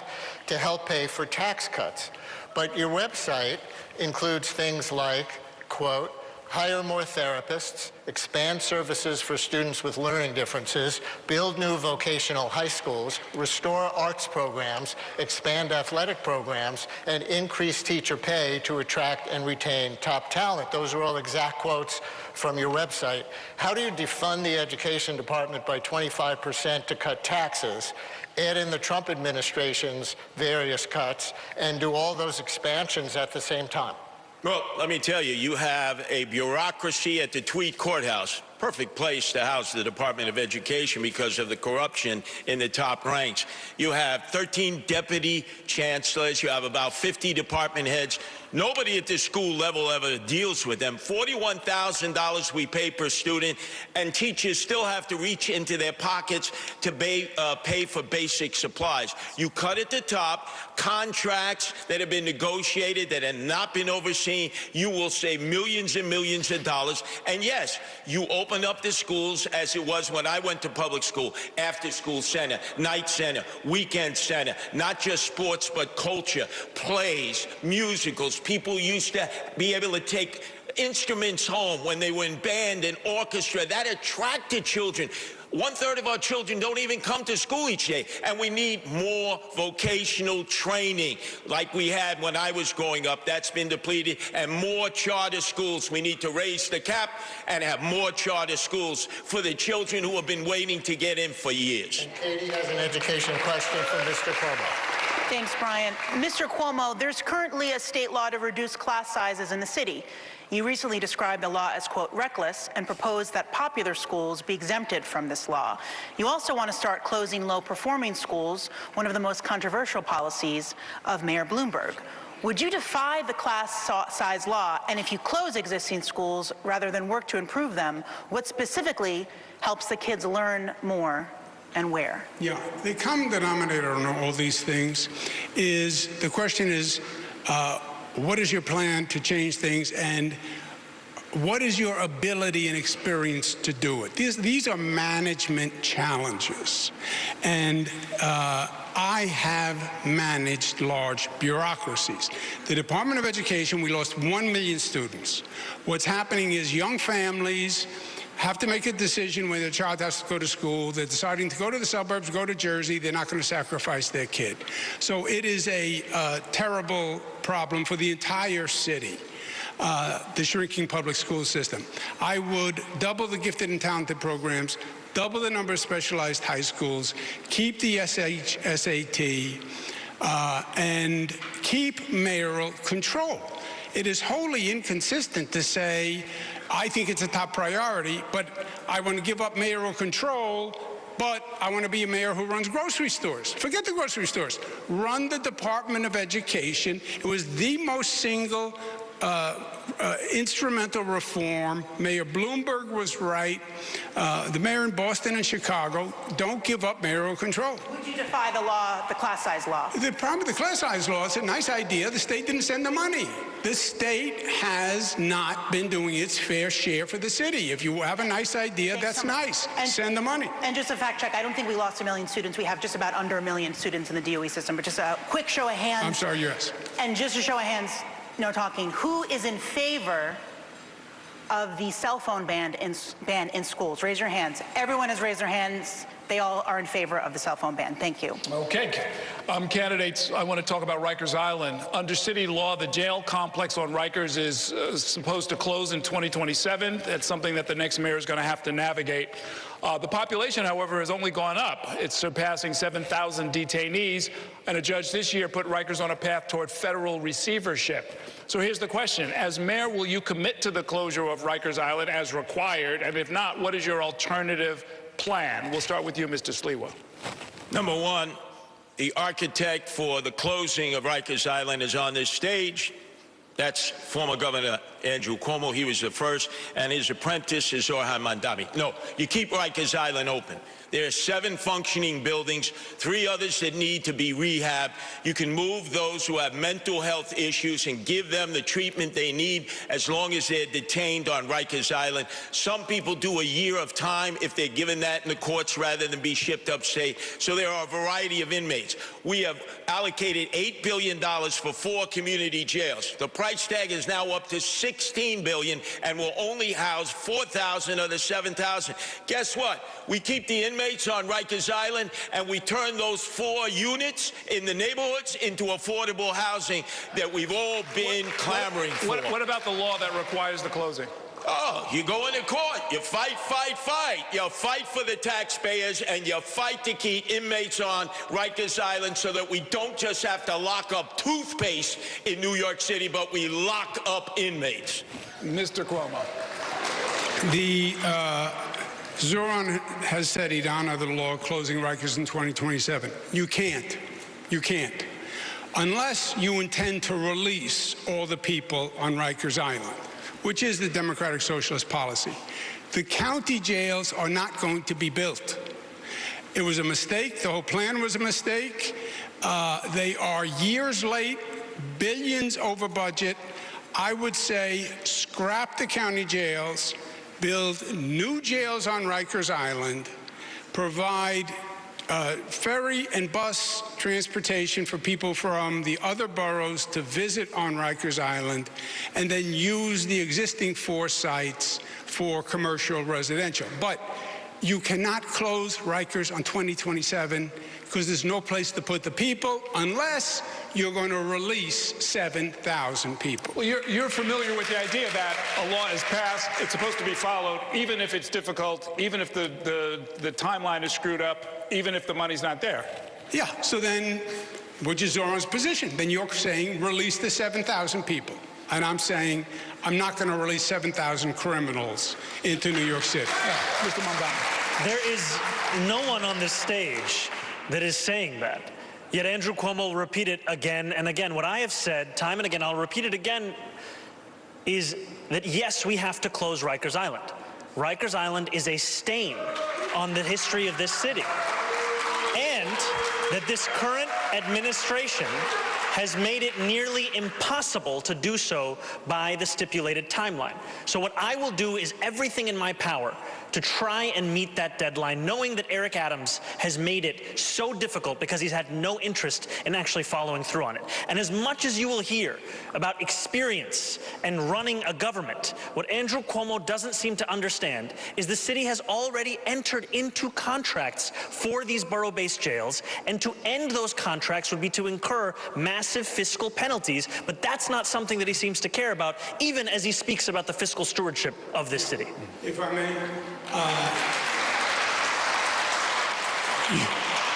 to help pay for tax cuts. But your website includes things like, quote, hire more therapists, expand services for students with learning differences, build new vocational high schools, restore arts programs, expand athletic programs, and increase teacher pay to attract and retain top talent. Those are all exact quotes from your website. How do you defund the education department by 25% to cut taxes, add in the Trump administration's various cuts, and do all those expansions at the same time? Well, let me tell you, you have a bureaucracy at the Tweed Courthouse. Perfect place to house the Department of Education because of the corruption in the top ranks. You have 13 deputy chancellors. You have about 50 department heads. Nobody at the school level ever deals with them. $41,000 we pay per student, and teachers still have to reach into their pockets to pay for basic supplies. You cut at the top, contracts that have been negotiated that have not been overseen. You will save millions and millions of dollars. And yes, you open up the schools as it was when I went to public school, after school center, night center, weekend center, not just sports, but culture, plays, musicals. People used to be able to take instruments home when they were in band and orchestra. That attracted children. 1/3 of our children don't even come to school each day, and we need more vocational training like we had when I was growing up. That's been depleted, and more charter schools. We need to raise the cap and have more charter schools for the children who have been waiting to get in for years. And Katie has an education question for Mr. Cuomo. Thanks, Brian. Mr. Cuomo, there's currently a state law to reduce class sizes in the city. You recently described the law as, quote, reckless, and proposed that popular schools be exempted from this law. You also want to start closing low-performing schools, one of the most controversial policies of Mayor Bloomberg. Would you defy the class size law? And if you close existing schools rather than work to improve them, what specifically helps the kids learn more and where? Yeah, the common denominator on all these things is, the question is, what is your plan to change things, and what is your ability and experience to do it? These are management challenges. And I have managed large bureaucracies. The Department of Education, we lost 1 million students. What's happening is young families have to make a decision when their child has to go to school. They're deciding to go to the suburbs, go to Jersey. They're not going to sacrifice their kid. So it is a terrible problem for the entire city. The shrinking public school system. I would double the gifted and talented programs, double the number of specialized high schools, keep the SAT, and keep mayoral control. It is wholly inconsistent to say, I think it's a top priority, but I want to give up mayoral control, but I want to be a mayor who runs grocery stores. Forget the grocery stores. Run the Department of Education. It was the most single instrumental reform. Mayor Bloomberg was right. The mayor in Boston and Chicago, don't give up mayoral control. Would you defy the law, the class size law? The problem with the class size law, it's a nice idea. The state didn't send the money. The state has not been doing its fair share for the city. If you have a nice idea, that's nice. Send the money. And just a fact check, I don't think we lost 1 million students. We have just about under 1 million students in the DOE system, but just a quick show of hands. I'm sorry, yes. And just a show of hands, no talking, who is in favor of the cell phone ban in schools? Raise your hands. Everyone has raised their hands. They all are in favor of the cell phone ban. Thank you. Okay. Candidates, I want to talk about Rikers Island. Under city law, the jail complex on Rikers is supposed to close in 2027. That's something that the next mayor is going to have to navigate. The population, however, has only gone up. It's surpassing 7,000 detainees, and a judge this year put Rikers on a path toward federal receivership. So here's the question. As mayor, will you commit to the closure of Rikers Island as required? And if not, what is your alternative plan? We'll start with you, Mr. Sliwa. Number one, the architect for the closing of Rikers Island is on this stage. That's former Governor Andrew Cuomo. He was the first, and his apprentice is Orhan Mandami. No, you keep Rikers Island open. There are 7 functioning buildings, 3 others that need to be rehabbed. You can move those who have mental health issues and give them the treatment they need as long as they're detained on Rikers Island. Some people do a year of time if they're given that in the courts rather than be shipped upstate. So there are a variety of inmates. We have allocated $8 billion for 4 community jails. The price tag is now up to $16 billion and will only house 4,000 of the 7,000. Guess what? We keep the inmates on Rikers Island, and we turn those 4 units in the neighborhoods into affordable housing that we've all been clamoring for. What about the law that requires the closing? Oh, you go into court, you fight, fight, fight. You fight for the taxpayers, and you fight to keep inmates on Rikers Island so that we don't just have to lock up toothpaste in New York City, but we lock up inmates. Mr. Cuomo. Zoran has said he'd honor the law closing Rikers in 2027. You can't. You can't. Unless you intend to release all the people on Rikers Island, which is the Democratic Socialist policy. The county jails are not going to be built. It was a mistake. The whole plan was a mistake. They are years late, billions over budget. I would say scrap the county jails, build new jails on Rikers Island, provide ferry and bus transportation for people from the other boroughs to visit on Rikers Island, and then use the existing 4 sites for commercial residential. But you cannot close Rikers on 2027 because there's no place to put the people unless you're going to release 7,000 people. Well, you're familiar with the idea that a law is passed, it's supposed to be followed, even if it's difficult, even if the timeline is screwed up, even if the money's not there. Yeah, so then, which is Zoran's position, then you're saying release the 7,000 people. And I'm saying I'm not going to release 7,000 criminals into New York City. Yeah, Mr. Mondani. There is no one on this stage that is saying that. Yet Andrew Cuomo will repeat it again and again. What I have said time and again, I'll repeat it again, is that yes, we have to close Rikers Island. Rikers Island is a stain on the history of this city. And that this current administration has made it nearly impossible to do so by the stipulated timeline. So what I will do is everything in my power to try and meet that deadline, knowing that Eric Adams has made it so difficult because he's had no interest in actually following through on it. And as much as you will hear about experience and running a government, what Andrew Cuomo doesn't seem to understand is the city has already entered into contracts for these borough-based jails, and to end those contracts would be to incur massive fiscal penalties, but that's not something that he seems to care about, even as he speaks about the fiscal stewardship of this city. If I may,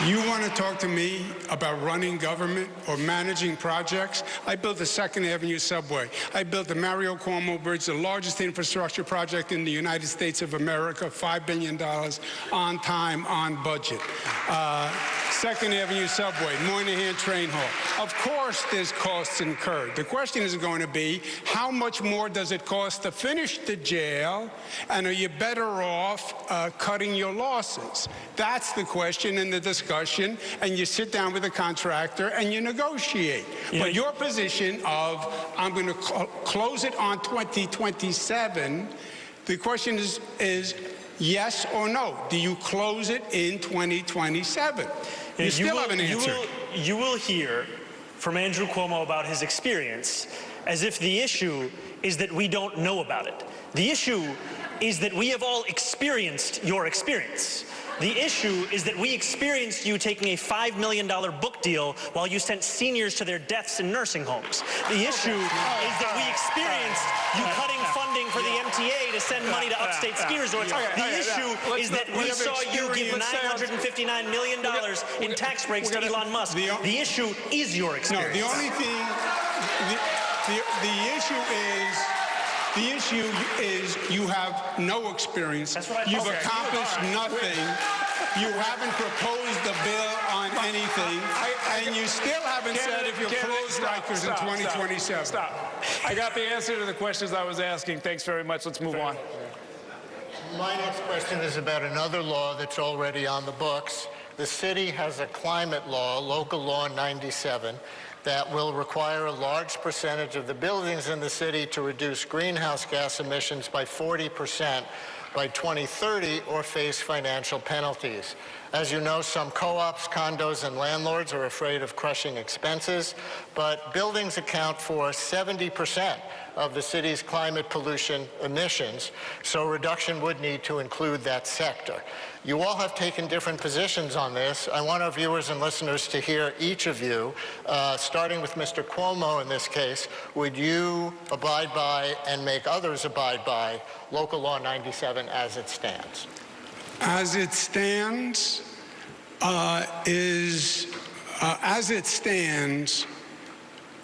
you want to talk to me about running government or managing projects? I built the 2nd Avenue subway. I built the Mario Cuomo Bridge, the largest infrastructure project in the United States of America, $5 billion on time, on budget. 2nd Avenue subway, Moynihan train hall. Of course there's costs incurred. The question is going to be, how much more does it cost to finish the jail, and are you better off cutting your losses? That's the question in the discussion, and you sit down with the contractor and you negotiate. But your position of, I'm going to close it on 2027, the question is yes or no? Do you close it in 2027? You still haven't answered. You will hear from Andrew Cuomo about his experience as if the issue is that we don't know about it. The issue is that we have all experienced your experience. The issue is that we experienced you taking a $5 million book deal while you sent seniors to their deaths in nursing homes. The issue is that we experienced you cutting funding for the MTA to send money to upstate ski resorts. The issue is that we saw you give $959 million in tax breaks to Elon Musk. The issue is your experience. No, the only thing, the issue is you have no experience. You've accomplished nothing. You haven't proposed a bill on anything. And you still haven't said if you'll close Rikers in 2027. Stop. I got the answer to the questions I was asking. Thanks very much. Let's move on. My next question is about another law that's already on the books. The city has a climate law, Local Law 97, that will require a large percentage of the buildings in the city to reduce greenhouse gas emissions by 40% by 2030 or face financial penalties. As you know, some co-ops, condos, and landlords are afraid of crushing expenses, but buildings account for 70% of the city's climate pollution emissions, so reduction would need to include that sector. You all have taken different positions on this. I want our viewers and listeners to hear each of you, starting with Mr. Cuomo in this case. Would you abide by and make others abide by Local Law 97 as it stands? As it stands,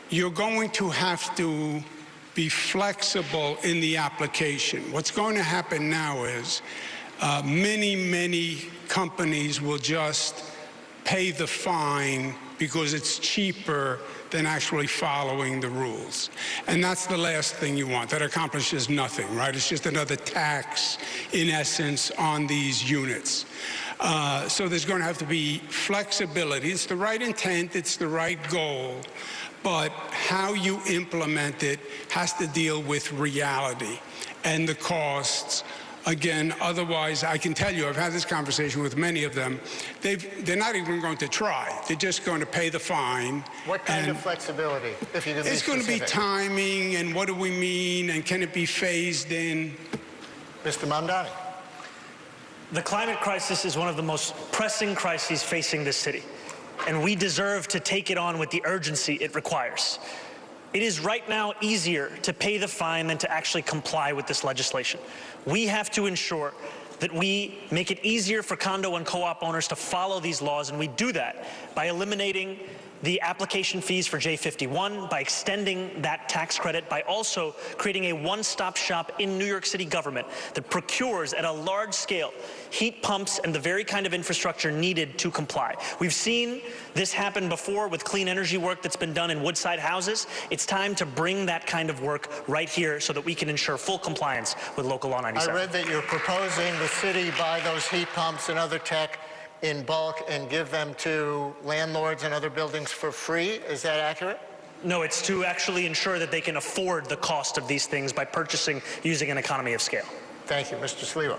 you're going to have to be flexible in the application. What's going to happen now is many companies will just pay the fine because it's cheaper than actually following the rules. And that's the last thing you want. That accomplishes nothing, right? It's just another tax, in essence, on these units. So there's going to have to be flexibility. It's the right intent, it's the right goal, but how you implement it has to deal with reality and the costs. Again, otherwise, I can tell you, I've had this conversation with many of them, they're not even going to try. They're just going to pay the fine. What kind of flexibility, if you could be It's going to be specific? timing, and what do we mean, and can it be phased in? Mr. Mamdani. The climate crisis is one of the most pressing crises facing this city, and we deserve to take it on with the urgency it requires. It is right now easier to pay the fine than to actually comply with this legislation. We have to ensure that we make it easier for condo and co-op owners to follow these laws, and we do that by eliminating the application fees for J51, by extending that tax credit, by also creating a one-stop shop in New York City government that procures at a large scale heat pumps and the very kind of infrastructure needed to comply. We've seen this happen before with clean energy work that's been done in Woodside houses. It's time to bring that kind of work right here so that we can ensure full compliance with Local Law 97. I read that you're proposing the city buy those heat pumps and other tech in bulk and give them to landlords and other buildings for free. Is that accurate? No, it's to actually ensure that they can afford the cost of these things by purchasing using an economy of scale. Thank you. Mr. Sliwa.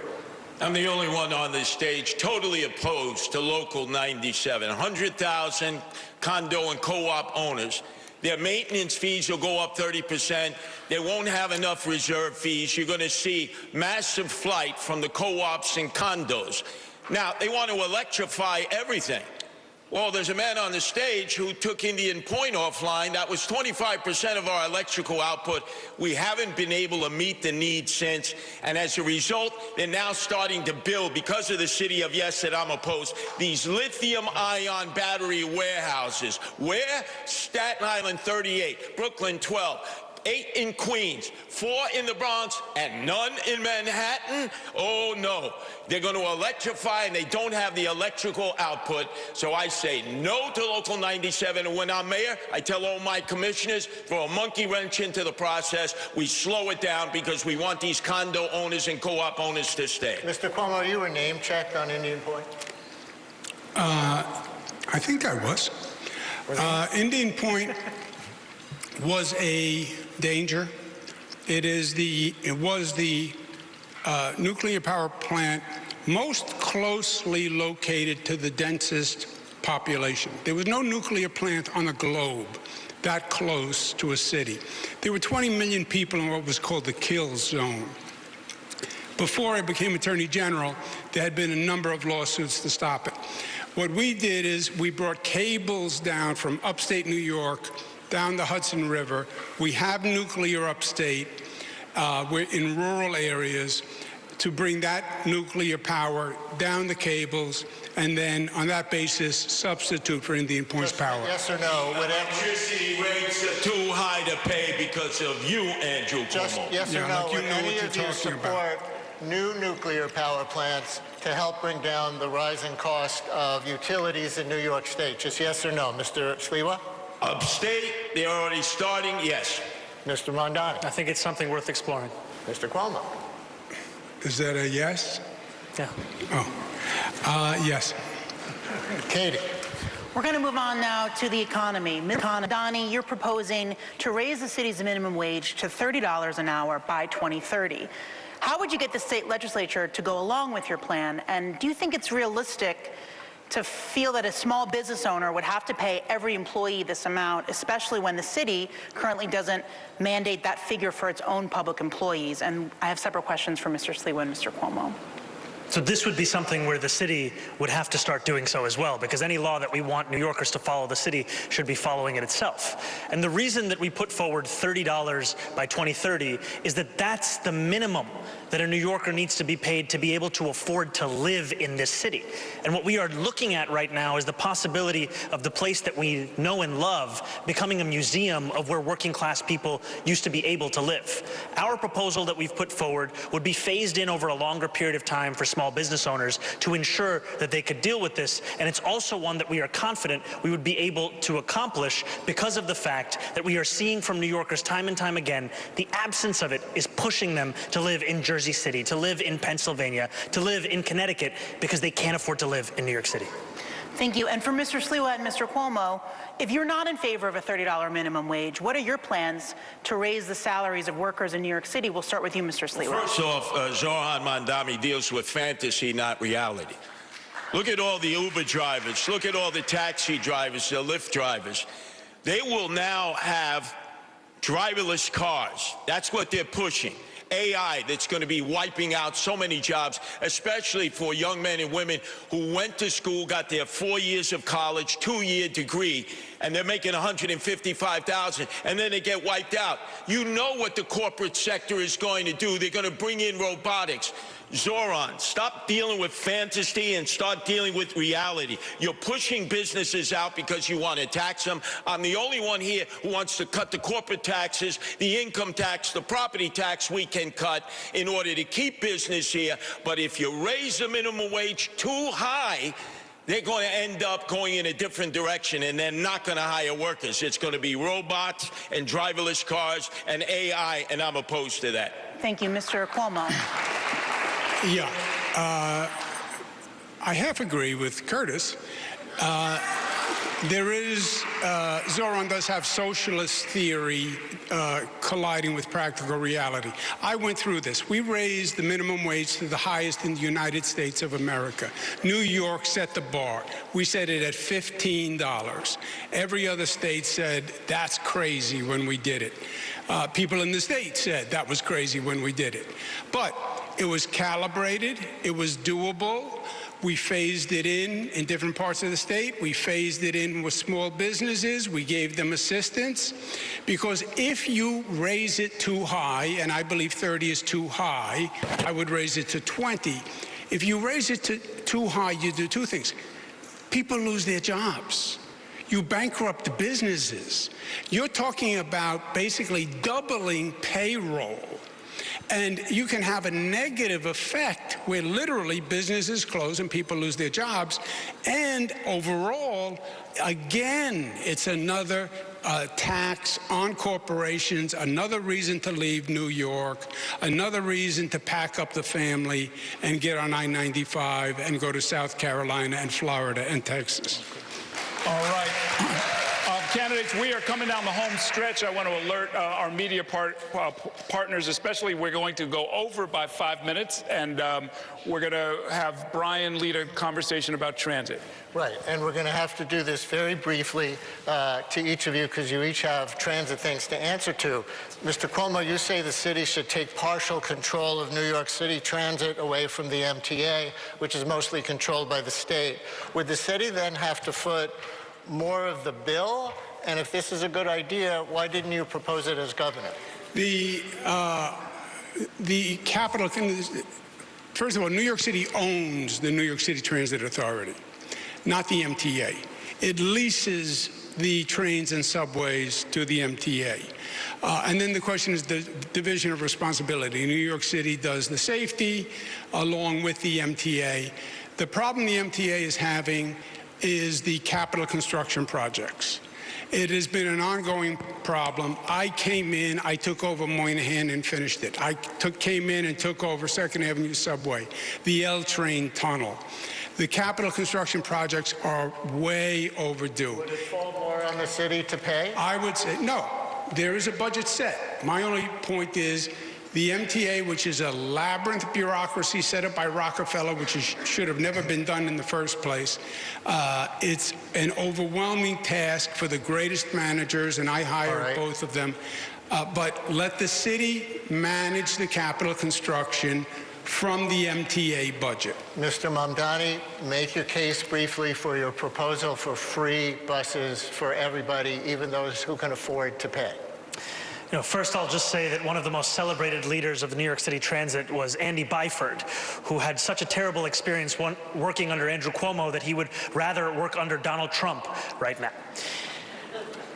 I'm the only one on this stage totally opposed to Local 97. 100,000 condo and co-op owners. Their maintenance fees will go up 30%. They won't have enough reserve fees. You're going to see massive flight from the co-ops and condos. Now, they want to electrify everything. Well, there's a man on the stage who took Indian Point offline. That was 25% of our electrical output. We haven't been able to meet the need since. And as a result, they're now starting to build, because of the city of yes that I'm opposed, these lithium-ion battery warehouses. Where? Staten Island 38, Brooklyn 12. 8 in Queens, 4 in the Bronx, and none in Manhattan? Oh, no. They're going to electrify, and they don't have the electrical output. So I say no to Local 97. And when I'm mayor, I tell all my commissioners, throw a monkey wrench into the process. We slow it down because we want these condo owners and co-op owners to stay. Mr. Cuomo, you were name-checked on Indian Point? I think I was. Indian Point was a danger. It was the nuclear power plant most closely located to the densest population. There was no nuclear plant on the globe that close to a city. There were 20 million people in what was called the kill zone. Before I became Attorney General, there had been a number of lawsuits to stop it. What we did is we brought cables down from upstate New York down the Hudson River. We have nuclear upstate. We're in rural areas to bring that nuclear power down the cables and then on that basis substitute for Indian Point's power. Yes or no? Electricity rates are too high to pay because of you, Andrew Cuomo. Yes or no? Like Would any of you support new nuclear power plants to help bring down the rising cost of utilities in New York State? Just yes or no, Mr. Sliwa? Upstate, they're already starting, yes. Mr. Mondani? I think it's something worth exploring. Mr. Cuomo? Is that a yes? Yeah. Oh, yes. Katie? We're going to move on now to the economy. Ms. Donnie, you're proposing to raise the city's minimum wage to $30 an hour by 2030. How would you get the state legislature to go along with your plan? And do you think it's realistic to feel that a small business owner would have to pay every employee this amount, especially when the city currently doesn't mandate that figure for its own public employees? And I have separate questions for Mr. Sliwa and Mr. Cuomo. So this would be something where the city would have to start doing so as well, because any law that we want New Yorkers to follow, the city should be following it itself. And the reason that we put forward $30 by 2030 is that that's the minimum that a New Yorker needs to be paid to be able to afford to live in this city. And what we are looking at right now is the possibility of the place that we know and love becoming a museum of where working class people used to be able to live. Our proposal that we've put forward would be phased in over a longer period of time for small business owners to ensure that they could deal with this. And it's also one that we are confident we would be able to accomplish because of the fact that we are seeing from New Yorkers time and time again, the absence of it is pushing them to live in Jersey City, to live in Pennsylvania, to live in Connecticut, because they can't afford to live in New York City. Thank you. And for Mr. Sliwa and Mr. Cuomo, if you're not in favor of a $30 minimum wage, what are your plans to raise the salaries of workers in New York City? We'll start with you, Mr. Sliwa. First off, Zoran Mandami deals with fantasy, not reality. Look at all the Uber drivers. Look at all the taxi drivers, the Lyft drivers. They will now have driverless cars. That's what they're pushing. AI that's going to be wiping out so many jobs, especially for young men and women who went to school, got their 4 years of college, 2-year degree, and they're making $155,000, and then they get wiped out. You know what the corporate sector is going to do. They're going to bring in robotics. Zoran, stop dealing with fantasy and start dealing with reality. You're pushing businesses out because you want to tax them. I'm the only one here who wants to cut the corporate taxes, the income tax, the property tax we can cut in order to keep business here. But if you raise the minimum wage too high, they're going to end up going in a different direction, and they're not going to hire workers. It's going to be robots and driverless cars and AI, and I'm opposed to that. Thank you. Mr. Cuomo. Yeah, I half agree with Curtis. Zoran does have socialist theory colliding with practical reality. I went through this. We raised the minimum wage to the highest in the United States of America. New York set the bar. We set it at $15. Every other state said, that's crazy when we did it. People in the state said that was crazy when we did it. But it was calibrated. It was doable. We phased it in different parts of the state. We phased it in with small businesses. We gave them assistance. Because if you raise it too high, and I believe 30 is too high, I would raise it to 20. If you raise it to too high, you do two things. People lose their jobs. You bankrupt the businesses. You're talking about basically doubling payroll. And you can have a negative effect where literally businesses close and people lose their jobs. And overall, again, it's another tax on corporations, another reason to leave New York, another reason to pack up the family and get on I-95 and go to South Carolina and Florida and Texas. All right. Candidates, we are coming down the home stretch. I want to alert our media partners, especially. We're going to go over by 5 minutes, and we're going to have Brian lead a conversation about transit. Right, and we're going to have to do this very briefly to each of you because you each have transit things to answer to. Mr. Cuomo, you say the city should take partial control of New York City transit away from the MTA, which is mostly controlled by the state. Would the city then have to foot more of the bill? And if this is a good idea, why didn't you propose it as governor? The capital, first of all, New York City owns the New York City Transit Authority, not the MTA. It leases the trains and subways to the MTA. And then the question is the division of responsibility. New York City does the safety along with the MTA. The problem the MTA is having is the capital construction projects. It has been an ongoing problem. I came in, I took over Moynihan and finished it. I came in and took over 2nd Avenue subway, the L train tunnel. The capital construction projects are way overdue. Would it fall more on the city to pay? I would say, no, there is a budget set. My only point is, the MTA, which is a labyrinth bureaucracy set up by Rockefeller, which should have never been done in the first place, it's an overwhelming task for the greatest managers, and I hire both of them. But let the city manage the capital construction from the MTA budget. Mr. Mamdani, make your case briefly for your proposal for free buses for everybody, even those who can afford to pay. You know, first I'll just say that one of the most celebrated leaders of the New York City Transit was Andy Byford, who had such a terrible experience working under Andrew Cuomo that he would rather work under Donald Trump right now.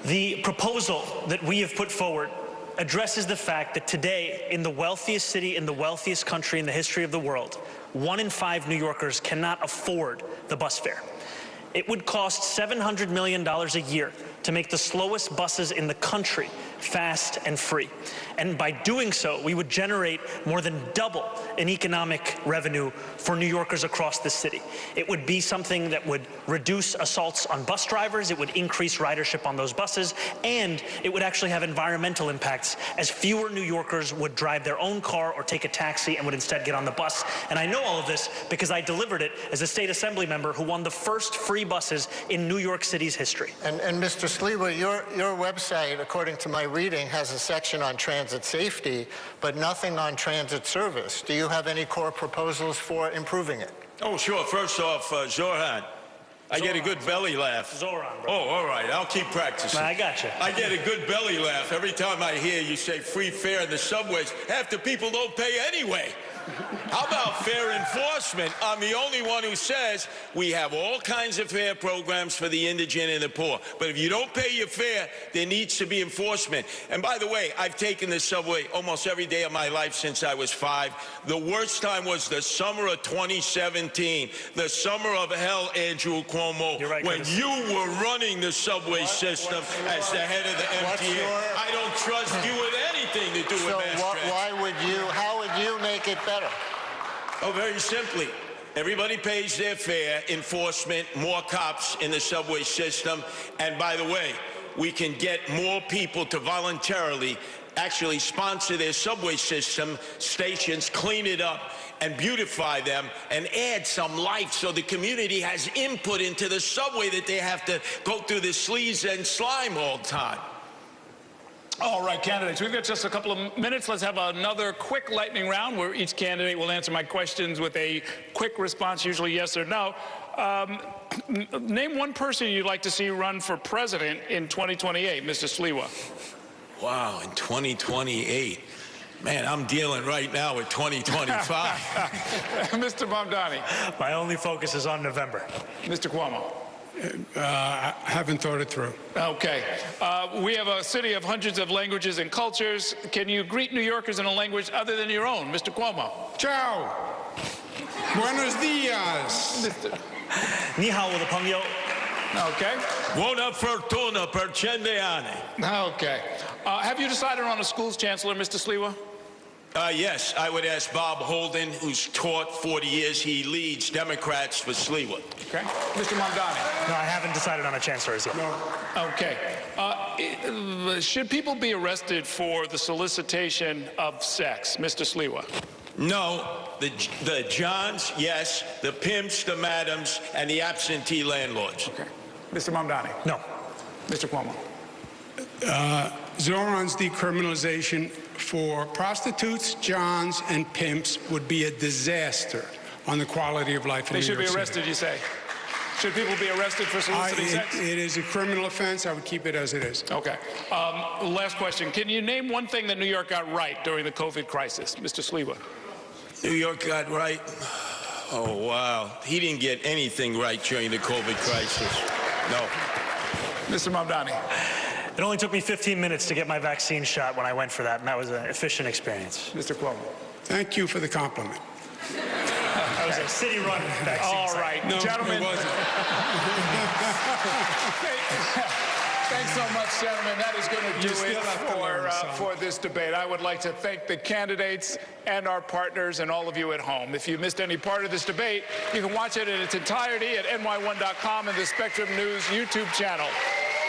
The proposal that we have put forward addresses the fact that today, in the wealthiest city, in the wealthiest country in the history of the world, 1 in 5 New Yorkers cannot afford the bus fare. It would cost $700 million a year to make the slowest buses in the country fast and free. And by doing so, we would generate more than double in economic revenue for New Yorkers across the city. It would be something that would reduce assaults on bus drivers, it would increase ridership on those buses, and it would actually have environmental impacts, as fewer New Yorkers would drive their own car or take a taxi and would instead get on the bus. And I know all of this because I delivered it as a state assembly member who won the first free buses in New York City's history. And Mr. Sliwa, your website, according to my reading, has a section on transit safety, but nothing on transit service. Do you have any core proposals for improving it? Oh, sure. First off, Zoran, I get a good belly laugh. Zoran, bro. Oh, all right. I'll keep practicing. I got you. I get a good belly laugh every time I hear you say free fare in the subways. Half the people don't pay anyway. How about fair enforcement? I'm the only one who says we have all kinds of fare programs for the indigent and the poor. But if you don't pay your fare, there needs to be enforcement. And by the way, I've taken the subway almost every day of my life since I was 5. The worst time was the summer of 2017, the summer of hell, Andrew Cuomo, You're right, when Curtis. you were running the subway system as the head of the MTA. I don't trust you with anything to do with mass transit. How would you make it better? Oh, very simply. Everybody pays their fare, enforcement, more cops in the subway system. And by the way, we can get more people to voluntarily actually sponsor their subway system stations, clean it up, and beautify them, and add some life so the community has input into the subway that they have to go through the sleaze and slime all the time. All right, candidates, we've got just a couple of minutes. Let's have another quick lightning round where each candidate will answer my questions with a quick response, usually yes or no. Name one person you'd like to see run for president in 2028, Mr. Sliwa. Wow, in 2028. Man, I'm dealing right now with 2025. Mr. Mamdani. My only focus is on November. Mr. Cuomo. I haven't thought it through. Okay. We have a city of hundreds of languages and cultures. Can you greet New Yorkers in a language other than your own? Mr. Cuomo. Ciao. Buenos dias. Ni hao, 我的朋友. Okay. Buona fortuna per 100 anni. Okay. Have you decided on a school's chancellor, Mr. Sliwa? Yes, I would ask Bob Holden, who's taught 40 years. He leads Democrats for Sliwa. Okay. Mr. Mamdani. No, I haven't decided on a chancellor as yet. No. Okay. Should people be arrested for the solicitation of sex, Mr. Sliwa? No, the Johns, yes, the pimps, the madams, and the absentee landlords. Okay. Mr. Mamdani. No. Mr. Cuomo. Zoran's decriminalization for prostitutes, Johns, and pimps would be a disaster on the quality of life in New York City. They should be arrested, you say? Should people be arrested for soliciting sex? It is a criminal offense. I would keep it as it is. Okay. Last question. Can you name one thing that New York got right during the COVID crisis? Mr. Sliwa. New York got right. Oh, wow. He didn't get anything right during the COVID crisis. No. Mr. Mamdani. It only took me 15 minutes to get my vaccine shot when I went for that, and that was an efficient experience. Mr. Cuomo. Thank you for the compliment. That was a city-run vaccine. All right, No, gentlemen. it wasn't. Thanks so much, gentlemen. That is going to do still it have to learn some. for this debate. I would like to thank the candidates and our partners and all of you at home. If you missed any part of this debate, you can watch it in its entirety at NY1.com and the Spectrum News YouTube channel.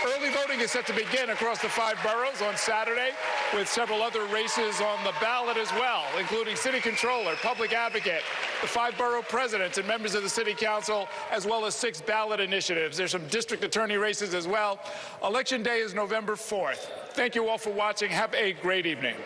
Early voting is set to begin across the 5 boroughs on Saturday, with several other races on the ballot as well, including city controller, public advocate, the 5 borough presidents and members of the city council, as well as 6 ballot initiatives. There's some district attorney races as well. Election day is November 4th. Thank you all for watching. Have a great evening.